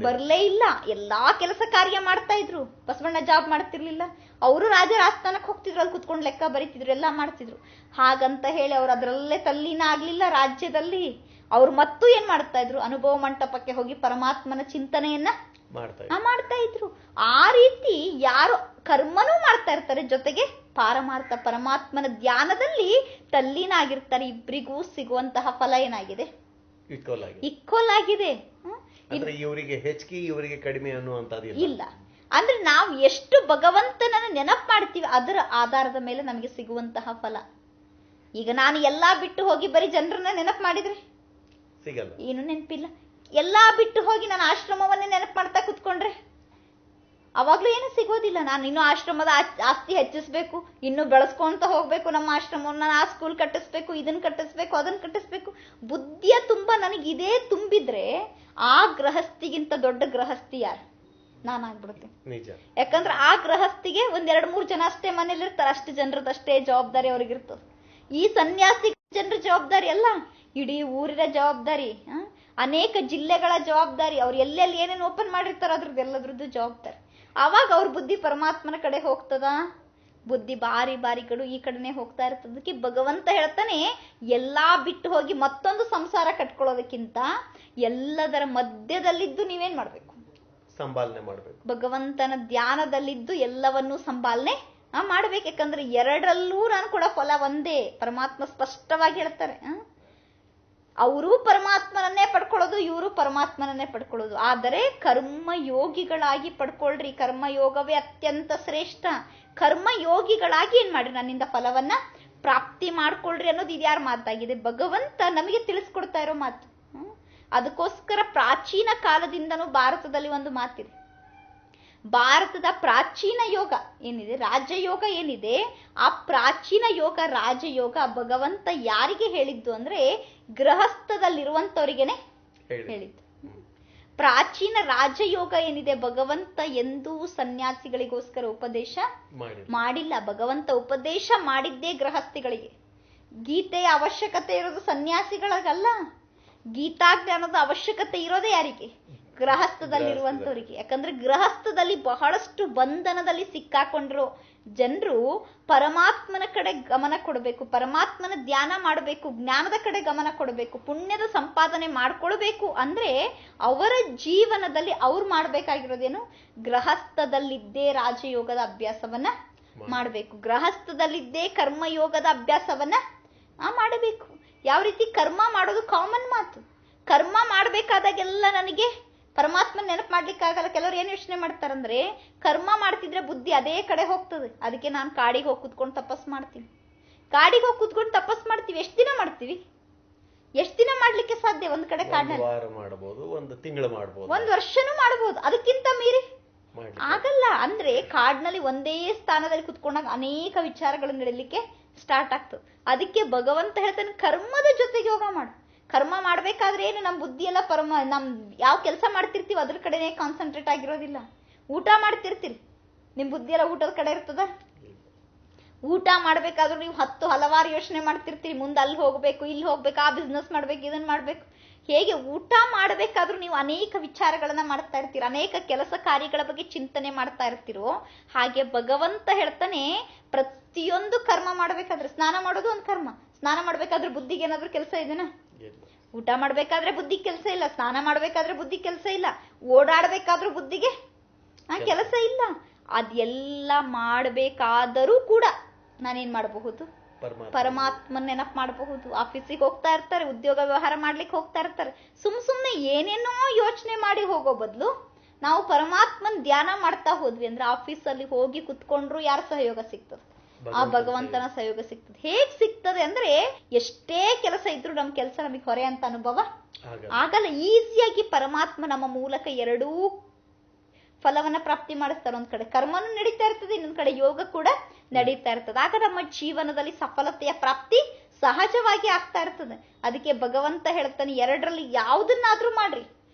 ಬರ್ಲೇ ಇಲ್ಲ. ಎಲ್ಲಾ ಕೆಲಸ ಕಾರ್ಯ ಮಾಡ್ತಾ ಇದ್ರು. ಬಸವಣ್ಣ ಜಾಬ್ ಮಾಡ್ತಿರ್ಲಿಲ್ಲ, ಅವರು ರಾಜರ ಆಸ್ಥಾನಕ್ಕೆ ಹೋಗ್ತಿದ್ರು, ಅಲ್ಲಿ ಕುತ್ಕೊಂಡು ಲೆಕ್ಕ ಬರೀತಿದ್ರು, ಎಲ್ಲಾ ಮಾಡ್ತಿದ್ರು. ಹಾಗಂತ ಹೇಳಿ ಅವ್ರು ಅದರಲ್ಲೇ ತಲ್ಲೀನ ಆಗ್ಲಿಲ್ಲ ರಾಜ್ಯದಲ್ಲಿ. ಅವ್ರು ಮತ್ತೂ ಏನ್ ಮಾಡ್ತಾ ಇದ್ರು? ಅನುಭವ ಮಂಟಪಕ್ಕೆ ಹೋಗಿ ಪರಮಾತ್ಮನ ಚಿಂತನೆಯನ್ನ ಮಾಡ್ತಾ ಇದ್ರು. ಆ ರೀತಿ ಯಾರು ಕರ್ಮನೂ ಮಾಡ್ತಾ ಇರ್ತಾರೆ, ಜೊತೆಗೆ ಪಾರಮಾರ್ಥ ಪರಮಾತ್ಮನ ಧ್ಯಾನದಲ್ಲಿ ತಲ್ಲೀನ ಆಗಿರ್ತಾರೆ. ಇಬ್ಬರಿಗೂ ಸಿಗುವಂತಹ ಫಲ ಏನಾಗಿದೆ? ಈಕ್ವಲ್ ಆಗಿದೆ. ಇವರಿಗೆ ಹೆಚ್ಚಿಗೆ ಇವರಿಗೆ ಕಡಿಮೆ ಅನ್ನುವಂಥದ್ದು ಇಲ್ಲ. ಅಂದ್ರೆ ನಾವು ಎಷ್ಟು ಭಗವಂತನನ್ನ ನೆನಪು ಮಾಡ್ತೀವಿ ಅದರ ಆಧಾರದ ಮೇಲೆ ನಮಗೆ ಸಿಗುವಂತಹ ಫಲ. ಈಗ ನಾನು ಎಲ್ಲಾ ಬಿಟ್ಟು ಹೋಗಿ ಬರೀ ಜನರನ್ನ ನೆನಪು ಮಾಡಿದ್ರೆ ಸಿಗಲ್ಲ, ಏನು ನೆನಪಿಲ್ಲ. ಎಲ್ಲಾ ಬಿಟ್ಟು ಹೋಗಿ ನಾನು ಆಶ್ರಮವನ್ನೇ ನೆನಪು ಮಾಡ್ತಾ ಕುತ್ಕೊಂಡ್ರೆ ಅವಾಗ್ಲೂ ಏನು ಸಿಗೋದಿಲ್ಲ. ನಾನು ಇನ್ನೂ ಆಶ್ರಮದ ಆಸ್ತಿ ಹೆಚ್ಚಿಸ್ಬೇಕು, ಇನ್ನು ಬೆಳೆಸ್ಕೊಂತ ಹೋಗ್ಬೇಕು, ನಮ್ಮ ಆಶ್ರಮವನ್ನ ಆ ಸ್ಕೂಲ್ ಕಟ್ಟಿಸ್ಬೇಕು, ಇದನ್ನ ಕಟ್ಟಿಸ್ಬೇಕು, ಅದನ್ನ ಕಟ್ಟಿಸ್ಬೇಕು. ಬುದ್ಧಿಯ ತುಂಬಾ ನನಗಿದೇ ತುಂಬಿದ್ರೆ ಆ ಗೃಹಸ್ಥಿಗಿಂತ ದೊಡ್ಡ ಗೃಹಸ್ಥಿ ಯಾರು? ನಾನಾಗ್ಬಿಡುತ್ತೇನೆ. ನಿಜ. ಯಾಕಂದ್ರೆ ಆ ಗೃಹಸ್ಥಿಗೆ 1-2-3 ಜನ ಅಷ್ಟೇ ಮನೇಲಿ ಇರ್ತಾರೆ, ಅಷ್ಟು ಜನರದಷ್ಟೇ ಜವಾಬ್ದಾರಿ ಅವ್ರಿಗಿರ್ತದೆ. ಈ ಸನ್ಯಾಸಿ ಜನರ ಜವಾಬ್ದಾರಿ ಅಲ್ಲ, ಇಡೀ ಊರಿನ ಜವಾಬ್ದಾರಿ, ಅನೇಕ ಜಿಲ್ಲೆಗಳ ಜವಾಬ್ದಾರಿ, ಅವ್ರು ಎಲ್ಲೆಲ್ಲಿ ಏನೇನು ಓಪನ್ ಮಾಡಿರ್ತಾರ ಅದ್ರದ್ದೆಲ್ಲದ್ರದ್ದು ಜವಾಬ್ದಾರಿ. ಆವಾಗ ಅವ್ರ ಬುದ್ಧಿ ಪರಮಾತ್ಮನ ಕಡೆ ಹೋಗ್ತದ? ಬುದ್ಧಿ ಬಾರಿಗಳು ಈ ಕಡೆನೆ ಹೋಗ್ತಾ ಇರ್ತದಕ್ಕೆ ಭಗವಂತ ಹೇಳ್ತಾನೆ, ಎಲ್ಲಾ ಬಿಟ್ಟು ಹೋಗಿ ಮತ್ತೊಂದು ಸಂಸಾರ ಕಟ್ಕೊಳ್ಳೋದಕ್ಕಿಂತ ಎಲ್ಲದರ ಮಧ್ಯದಲ್ಲಿದ್ದು ನೀವೇನ್ ಮಾಡ್ಬೇಕು? ಸಂಪಾಲನೆ ಮಾಡ್ಬೇಕು. ಭಗವಂತನ ಧ್ಯಾನದಲ್ಲಿದ್ದು ಎಲ್ಲವನ್ನೂ ಸಂಪಾಲನೆ ಮಾಡ್ಬೇಕು. ಯಾಕಂದ್ರೆ ಎರಡರಲ್ಲೂ ನಾನು ಕೂಡ ಫಲ ಒಂದೇ. ಪರಮಾತ್ಮ ಸ್ಪಷ್ಟವಾಗಿ ಹೇಳ್ತಾರೆ, ಅವರು ಪರಮಾತ್ಮನನ್ನೇ ಪಡ್ಕೊಳ್ಳೋದು, ಇವರು ಪರಮಾತ್ಮನನ್ನೇ ಪಡ್ಕೊಳ್ಳೋದು. ಆದರೆ ಕರ್ಮಯೋಗಿಗಳಾಗಿ ಪಡ್ಕೊಳ್ರಿ, ಕರ್ಮಯೋಗವೇ ಅತ್ಯಂತ ಶ್ರೇಷ್ಠ. ಕರ್ಮಯೋಗಿಗಳಾಗಿ ಏನ್ ಮಾಡ್ರಿ, ನನ್ನಿಂದ ಫಲವನ್ನ ಪ್ರಾಪ್ತಿ ಮಾಡ್ಕೊಳ್ರಿ ಅನ್ನೋದು ಇದ್ಯಾರ ಮಾತಾಗಿದೆ? ಭಗವಂತ ನಮಗೆ ತಿಳಿಸ್ಕೊಡ್ತಾ ಇರೋ ಮಾತು. ಅದಕ್ಕೋಸ್ಕರ ಪ್ರಾಚೀನ ಕಾಲದಿಂದನೂ ಭಾರತದಲ್ಲಿ ಒಂದು ಮಾತಿದೆ. ಭಾರತದ ಪ್ರಾಚೀನ ಯೋಗ ಏನಿದೆ, ರಾಜಯೋಗ ಏನಿದೆ, ಆ ಪ್ರಾಚೀನ ಯೋಗ ರಾಜಯೋಗ ಭಗವಂತ ಯಾರಿಗೆ ಹೇಳಿದ್ದು ಅಂದ್ರೆ ಗೃಹಸ್ಥದಲ್ಲಿರುವಂತವರಿಗೇನೆ ಹೇಳಿದ್ದು. ಪ್ರಾಚೀನ ರಾಜಯೋಗ ಏನಿದೆ ಭಗವಂತ ಎಂದೂ ಸನ್ಯಾಸಿಗಳಿಗೋಸ್ಕರ ಉಪದೇಶ ಮಾಡಿಲ್ಲ. ಭಗವಂತ ಉಪದೇಶ ಮಾಡಿದ್ದೇ ಗೃಹಸ್ಥಿಗಳಿಗೆ. ಗೀತೆಯ ಅವಶ್ಯಕತೆ ಇರೋದು ಸನ್ಯಾಸಿಗಳಿಗಲ್ಲ. ಗೀತಾಜ್ಞಾನದ ಅವಶ್ಯಕತೆ ಇರೋದೇ ಯಾರಿಗೆ? ಗೃಹಸ್ಥದಲ್ಲಿರುವಂತವರಿಗೆ. ಯಾಕಂದ್ರೆ ಗೃಹಸ್ಥದಲ್ಲಿ ಬಹಳಷ್ಟು ಬಂಧನದಲ್ಲಿ ಸಿಕ್ಕಾಕೊಂಡಿರೋ ಜನರು ಪರಮಾತ್ಮನ ಕಡೆ ಗಮನ ಕೊಡಬೇಕು, ಪರಮಾತ್ಮನ ಧ್ಯಾನ ಮಾಡಬೇಕು, ಜ್ಞಾನದ ಕಡೆ ಗಮನ ಕೊಡಬೇಕು, ಪುಣ್ಯದ ಸಂಪಾದನೆ ಮಾಡ್ಕೊಳ್ಬೇಕು. ಅಂದ್ರೆ ಅವರ ಜೀವನದಲ್ಲಿ ಅವ್ರು ಮಾಡ್ಬೇಕಾಗಿರೋದೇನು? ಗೃಹಸ್ಥದಲ್ಲಿದ್ದೇ ರಾಜಯೋಗದ ಅಭ್ಯಾಸವನ್ನ ಮಾಡಬೇಕು, ಗೃಹಸ್ಥದಲ್ಲಿದ್ದೇ ಕರ್ಮಯೋಗದ ಅಭ್ಯಾಸವನ್ನ ಮಾಡಬೇಕು. ಯಾವ ರೀತಿ ಕರ್ಮ ಮಾಡೋದು ಕಾಮನ್ ಮಾತು. ಕರ್ಮ ಮಾಡ್ಬೇಕಾದಾಗೆಲ್ಲ ನನಗೆ ಪರಮಾತ್ಮ ನೆನಪು ಮಾಡ್ಲಿಕ್ಕಾಗಲ್ಲ. ಕೆಲವರು ಏನ್ ಯೋಚನೆ ಮಾಡ್ತಾರಂದ್ರೆ, ಕರ್ಮ ಮಾಡ್ತಿದ್ರೆ ಬುದ್ಧಿ ಅದೇ ಕಡೆ ಹೋಗ್ತದೆ, ಅದಕ್ಕೆ ನಾನು ಕಾಡಿಗೆ ಹೋಗಿ ಕುತ್ಕೊಂಡು ತಪಸ್ ಮಾಡ್ತೀನಿ. ಕಾಡಿಗೆ ಹೋಗಿ ಕುತ್ಕೊಂಡು ತಪಸ್ ಮಾಡ್ತೀವಿ, ಎಷ್ಟು ದಿನ ಮಾಡ್ತೀವಿ? ಎಷ್ಟು ದಿನ ಮಾಡ್ಲಿಕ್ಕೆ ಸಾಧ್ಯ? ಒಂದ್ ಕಡೆ ಕಾಡಿನಲ್ಲಿ ಮಾಡಬಹುದು, ಒಂದು ತಿಂಗಳು ಮಾಡಬಹುದು, ಒಂದ್ ವರ್ಷನೂ ಮಾಡಬಹುದು. ಅದಕ್ಕಿಂತ ಮೀರಿ ಮಾಡಿ ಆಗಲ್ಲ. ಅಂದ್ರೆ ಕಾಡಿನಲ್ಲಿ ಒಂದೇ ಸ್ಥಾನದಲ್ಲಿ ಕುತ್ಕೊಂಡಾಗ ಅನೇಕ ವಿಚಾರಗಳು ನಡೀಲಿಕ್ಕೆ ಸ್ಟಾರ್ಟ್ ಆಗ್ತದೆ. ಅದಕ್ಕೆ ಭಗವಂತ ಹೇಳ್ತಾನೆ ಕರ್ಮದ ಜೊತೆಗೆ ಯೋಗ ಮಾಡು. ಕರ್ಮ ಮಾಡ್ಬೇಕಾದ್ರೆ ಏನು ನಮ್ಮ ಬುದ್ಧಿ ಎಲ್ಲ ನಮ್ ಯಾವ ಕೆಲಸ ಮಾಡ್ತಿರ್ತೀವಿ ಅದ್ರ ಕಡೆನೆ ಕಾನ್ಸಂಟ್ರೇಟ್ ಆಗಿರೋದಿಲ್ಲ. ಊಟ ಮಾಡ್ತಿರ್ತೀರಿ, ನಿಮ್ ಬುದ್ಧಿ ಎಲ್ಲ ಊಟದ ಕಡೆ ಇರ್ತದ? ಊಟ ಮಾಡ್ಬೇಕಾದ್ರೂ ನೀವು ಹಲವಾರು ಯೋಚನೆ ಮಾಡ್ತಿರ್ತೀರಿ, ಮುಂದೆ ಅಲ್ಲಿ ಹೋಗ್ಬೇಕು, ಇಲ್ಲಿ ಹೋಗ್ಬೇಕು, ಆ ಬಿಸ್ನೆಸ್ ಮಾಡ್ಬೇಕು, ಇದನ್ನ ಮಾಡ್ಬೇಕು. ಹೇಗೆ ಊಟ ಮಾಡ್ಬೇಕಾದ್ರೂ ನೀವು ಅನೇಕ ವಿಚಾರಗಳನ್ನ ಮಾಡ್ತಾ ಇರ್ತೀರ, ಅನೇಕ ಕೆಲಸ ಕಾರ್ಯಗಳ ಬಗ್ಗೆ ಚಿಂತನೆ ಮಾಡ್ತಾ ಇರ್ತಿರೋ, ಹಾಗೆ ಭಗವಂತ ಹೇಳ್ತಾನೆ ಪ್ರತಿಯೊಂದು ಕರ್ಮ ಮಾಡ್ಬೇಕಾದ್ರೆ, ಸ್ನಾನ ಮಾಡೋದು ಒಂದು ಕರ್ಮ. ಸ್ನಾನ ಮಾಡ್ಬೇಕಾದ್ರೆ ಬುದ್ಧಿಗೆ ಏನಾದ್ರೂ ಕೆಲಸ ಇದೆನಾ? ಊಟ ಮಾಡ್ಬೇಕಾದ್ರೆ ಬುದ್ಧಿ ಕೆಲಸ ಇಲ್ಲ, ಸ್ನಾನ ಮಾಡ್ಬೇಕಾದ್ರೆ ಬುದ್ಧಿ ಕೆಲಸ ಇಲ್ಲ, ಓಡಾಡ್ಬೇಕಾದ್ರೂ ಬುದ್ಧಿಗೆ ಕೆಲಸ ಇಲ್ಲ. ಅದೆಲ್ಲ ಮಾಡ್ಬೇಕಾದರೂ ಕೂಡ ನಾನೇನ್ ಮಾಡಬಹುದು? ಪರಮಾತ್ಮನ್ ನೆನಪು ಮಾಡಬಹುದು. ಆಫೀಸಿಗೆ ಹೋಗ್ತಾ ಇರ್ತಾರೆ, ಉದ್ಯೋಗ ವ್ಯವಹಾರ ಮಾಡ್ಲಿಕ್ಕೆ ಹೋಗ್ತಾ ಇರ್ತಾರೆ. ಸುಮ್ನೆ ಏನೇನೋ ಯೋಚನೆ ಮಾಡಿ ಹೋಗೋ ಬದಲು ನಾವು ಪರಮಾತ್ಮನ್ ಧ್ಯಾನ ಮಾಡ್ತಾ ಹೋದ್ವಿ ಅಂದ್ರೆ ಆಫೀಸಲ್ಲಿ ಹೋಗಿ ಕುತ್ಕೊಂಡ್ರು ಯಾರ ಸಹಯೋಗ ಸಿಗ್ತದೆ? ಆ ಭಗವಂತನ ಸಹಯೋಗ ಸಿಗ್ತದೆ. ಹೇಗ್ ಸಿಗ್ತದೆ ಅಂದ್ರೆ ಎಷ್ಟೇ ಕೆಲಸ ಇದ್ರು ನಮ್ ಕೆಲಸ ನಮಗೆ ಹೊರೆ ಅಂತ ಅನುಭವ ಆಗಲ್ಲ. ಈಸಿಯಾಗಿ ಪರಮಾತ್ಮ ನಮ್ಮ ಮೂಲಕ ಎರಡೂ ಫಲವನ್ನ ಪ್ರಾಪ್ತಿ ಮಾಡಿಸ್ತಾರೆ. ಒಂದ್ ಕಡೆ ಕರ್ಮನೂ ನಡೀತಾ ಇರ್ತದೆ, ಇನ್ನೊಂದ್ ಕಡೆ ಯೋಗ ಕೂಡ ನಡೀತಾ ಇರ್ತದೆ. ಆಗ ನಮ್ಮ ಜೀವನದಲ್ಲಿ ಸಫಲತೆಯ ಪ್ರಾಪ್ತಿ ಸಹಜವಾಗಿ ಆಗ್ತಾ ಇರ್ತದೆ. ಅದಕ್ಕೆ ಭಗವಂತ ಹೇಳ್ತಾನೆ ಎರಡರಲ್ಲಿ ಯಾವುದನ್ನಾದ್ರೂ ಮಾಡ್ರಿ.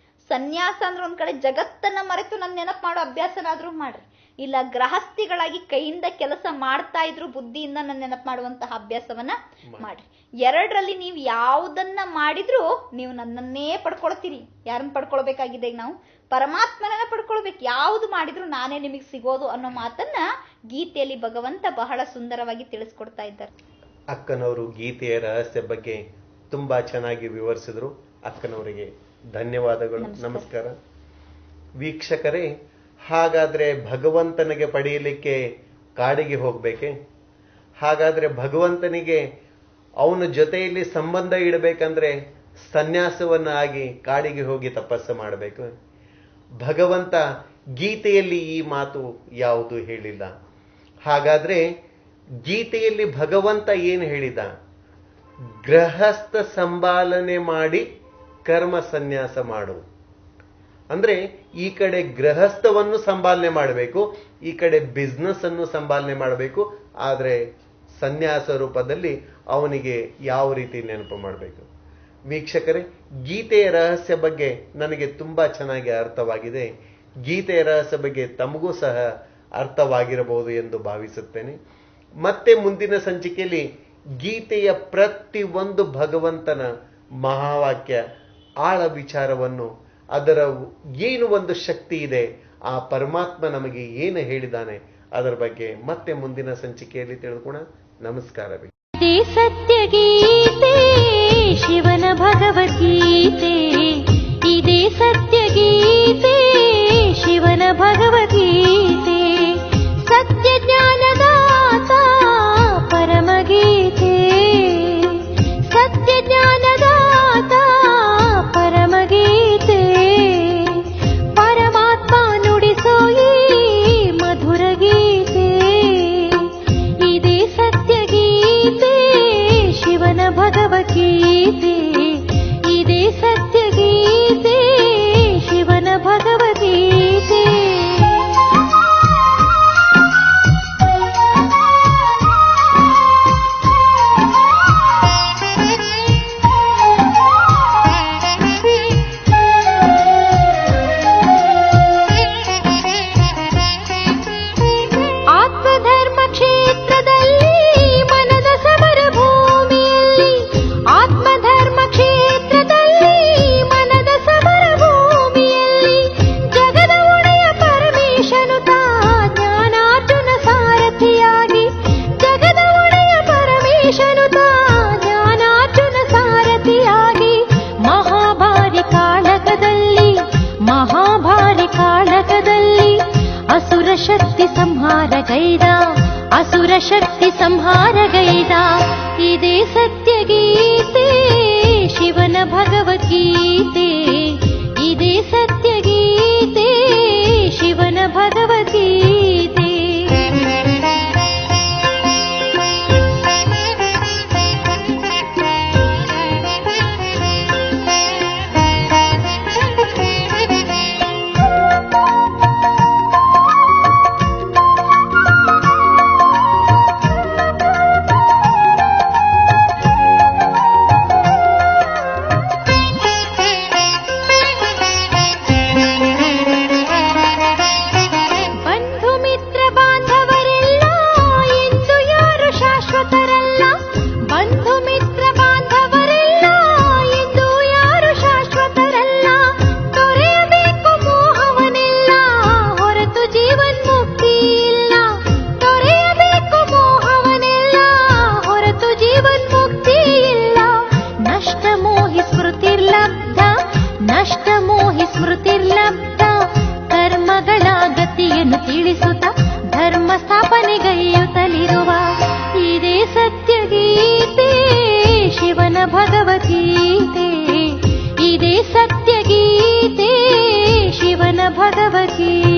ಸನ್ಯಾಸ ಅಂದ್ರೆ ಒಂದ್ ಕಡೆ ಜಗತ್ತನ್ನ ಮರೆತು ನನ್ನ ನೆನಪು ಮಾಡೋ ಅಭ್ಯಾಸನಾದ್ರೂ ಮಾಡ್ರಿ, ಇಲ್ಲ ಗೃಹಸ್ಥಿಗಳಾಗಿ ಕೈಯಿಂದ ಕೆಲಸ ಮಾಡ್ತಾ ಇದ್ರು ಬುದ್ಧಿಯಿಂದ ನನ್ನ ನೆನಪು ಮಾಡುವಂತಹ ಅಭ್ಯಾಸವನ್ನ ಮಾಡ್ರಿ. ಎರಡರಲ್ಲಿ ನೀವು ಯಾವುದನ್ನ ಮಾಡಿದ್ರು ನೀವು ನನ್ನನ್ನೇ ಪಡ್ಕೊಳ್ತೀರಿ. ಯಾರನ್ನ ಪಡ್ಕೊಳ್ಬೇಕಾಗಿದೆ? ಈಗ ನಾವು ಪರಮಾತ್ಮನನ್ನ ಪಡ್ಕೊಳ್ಬೇಕು. ಯಾವುದು ಮಾಡಿದ್ರು ನಾನೇ ನಿಮಗೆ ಸಿಗೋದು ಅನ್ನೋ ಮಾತನ್ನ ಗೀತೆಯಲ್ಲಿ ಭಗವಂತ ಬಹಳ ಸುಂದರವಾಗಿ ತಿಳಿಸ್ಕೊಡ್ತಾ ಇದ್ದಾರೆ. ಅಕ್ಕನವರು ಗೀತೆಯ ರಹಸ್ಯ ಬಗ್ಗೆ ತುಂಬಾ ಚೆನ್ನಾಗಿ ವಿವರಿಸಿದ್ರು. ಅಕ್ಕನವರಿಗೆ ಧನ್ಯವಾದಗಳು, ನಮಸ್ಕಾರ. ವೀಕ್ಷಕರೇ, ಹಾಗಾದ್ರೆ ಭಗವಂತನಿಗೆ ಪಡೆಯಲಿಕ್ಕೆ ಕಾಡಿಗೆ ಹೋಗ್ಬೇಕೆ? ಹಾಗಾದ್ರೆ ಭಗವಂತನಿಗೆ ಅವನ ಜೊತೆಯಲ್ಲಿ ಸಂಬಂಧ ಇಡಬೇಕಂದ್ರೆ ಸನ್ಯಾಸವನ್ನ ಆಗಿ ಕಾಡಿಗೆ ಹೋಗಿ ತಪಸ್ಸು ಮಾಡಬೇಕು. ಭಗವಂತ ಗೀತೆಯಲ್ಲಿ ಈ ಮಾತು ಯಾವುದು ಹೇಳಿಲ್ಲ. ಹಾಗಾದ್ರೆ ಗೀತೆಯಲ್ಲಿ ಭಗವಂತ ಏನು ಹೇಳಿದ? ಗೃಹಸ್ಥ ಸಂಪಾಲನೆ ಮಾಡಿ ಕರ್ಮ ಸನ್ಯಾಸ ಮಾಡು. ಅಂದ್ರೆ ಈ ಕಡೆ ಗೃಹಸ್ಥವನ್ನು ಸಂಪಾಲನೆ ಮಾಡಬೇಕು, ಈ ಕಡೆ ಬಿಸ್ನೆಸ್ ಅನ್ನು ಸಂಪಾಲನೆ ಮಾಡಬೇಕು. ಆದ್ರೆ ಸನ್ಯಾಸ ರೂಪದಲ್ಲಿ ಅವನಿಗೆ ಯಾವ ರೀತಿ ನೆನಪು ಮಾಡಬೇಕು? ವೀಕ್ಷಕರೇ, ಗೀತೆಯ ರಹಸ್ಯ ಬಗ್ಗೆ ನನಗೆ ತುಂಬಾ ಚೆನ್ನಾಗಿ ಅರ್ಥವಾಗಿದೆ. ಗೀತೆಯ ರಹಸ್ಯ ಬಗ್ಗೆ ತಮಗೂ ಸಹ ಅರ್ಥವಾಗಿರಬಹುದು ಎಂದು ಭಾವಿಸುತ್ತೇನೆ. ಮತ್ತೆ ಮುಂದಿನ ಸಂಚಿಕೆಯಲ್ಲಿ ಗೀತೆಯ ಪ್ರತಿಯೊಂದು ಭಗವಂತನ ಮಹಾವಾಕ್ಯ ಆಳ ವಿಚಾರವನ್ನು, ಅದರ ಏನು ಒಂದು ಶಕ್ತಿ ಇದೆ, ಆ ಪರಮಾತ್ಮ ನಮಗೆ ಏನು ಹೇಳಿದಾನೆ, ಅದರ ಬಗ್ಗೆ ಮತ್ತೆ ಮುಂದಿನ ಸಂಚಿಕೆಯಲ್ಲಿ ತಿಳ್ಕೊಳ್ಳೋಣ. ನಮಸ್ಕಾರ. ಸತ್ಯ ಗೀತೆ ಶಿವನ ಭಗವದ್ಗೀತೆ, ಇದೇ ಸತ್ಯ ಗೀತೆ ಶಿವನ ಭಗವದ್ಗೀತೆ, ಸತ್ಯ ಜ್ಞಾನದಾತ ಪರಮಗೀತೆ, ಸತ್ಯ ಜ್ಞಾನದಾತ ಪರಮಗೀತೆ, ಪರಮಾತ್ಮ ನುಡಿಸೋ ಈ ಮಧುರ ಗೀತೆ, ಇದೇ ಸತ್ಯ ಗೀತೆ ಶಿವನ ಭಗವದ್ಗೀತೆ, ಇದೇ ಸತ್ಯ ಗೀತೆ ಶಿವನ ಭಗವದ್ಗೀತೆ. ಆತ್ಮಧರ್ಮ ಕ್ಷೇತ್ರದಲ್ಲಿ ಮನದ ಸಮರ ಭೂಮಿಯಲ್ಲಿ, ಆತ್ಮಧರ್ಮ ಕ್ಷೇತ್ರದಲ್ಲಿ ಮನದ ಸಮರ ಭೂಮಿಯಲ್ಲಿ, ಜಗದ ಒಡೆಯ ಪರಮೇಶನು ತಾ ಜ್ಞಾನಾರ್ಜುನ ಸಾರಥಿಯಾಗಿ, ಜಗದ ಒಡೆಯ ಪರಮೇಶನು ತಾ ಜ್ಞಾನಾರ್ಜುನ ಸಾರಥಿಯಾಗಿ, ಮಹಾಭಾರಿ ಕಾಳಗದಲ್ಲಿ, ಮಹಾಭಾರಿ ಕಾಳಗದಲ್ಲಿ ಅಸುರ ಶಕ್ತಿ ಸಂಹಾರ ಗೈದ, ಅಸುರ ಶಕ್ತಿ ಸಂಹಾರ ಗೈದ, ಇದೇ ಸತ್ಯ ಗೀತೆ ಶಿವನ ಭಗವದ್ಗೀತೆ, ಇದೇ ಸತ್ಯ ಗೀತೆ ಶಿವನ ಭಗವದ್ಗೀತೆ. ಲಬ್ಧ ನಷ್ಟ ಮೋಹಿ ಸ್ಮೃತಿರ್ಲಬ್ಧ ಕರ್ಮಗಳ ಗತಿಯನ್ನು ತಿಳಿಸುತ್ತ ಧರ್ಮ ಸ್ಥಾಪನೆಗೈಯುತ್ತಲಿರುವ ಇದೇ ಸತ್ಯಗೀತೆ ಶಿವನ ಭಗವದ್ಗೀತೆ ಇದೇ ಸತ್ಯಗೀತೆ ಶಿವನ ಭಗವದ್ಗೀತೆ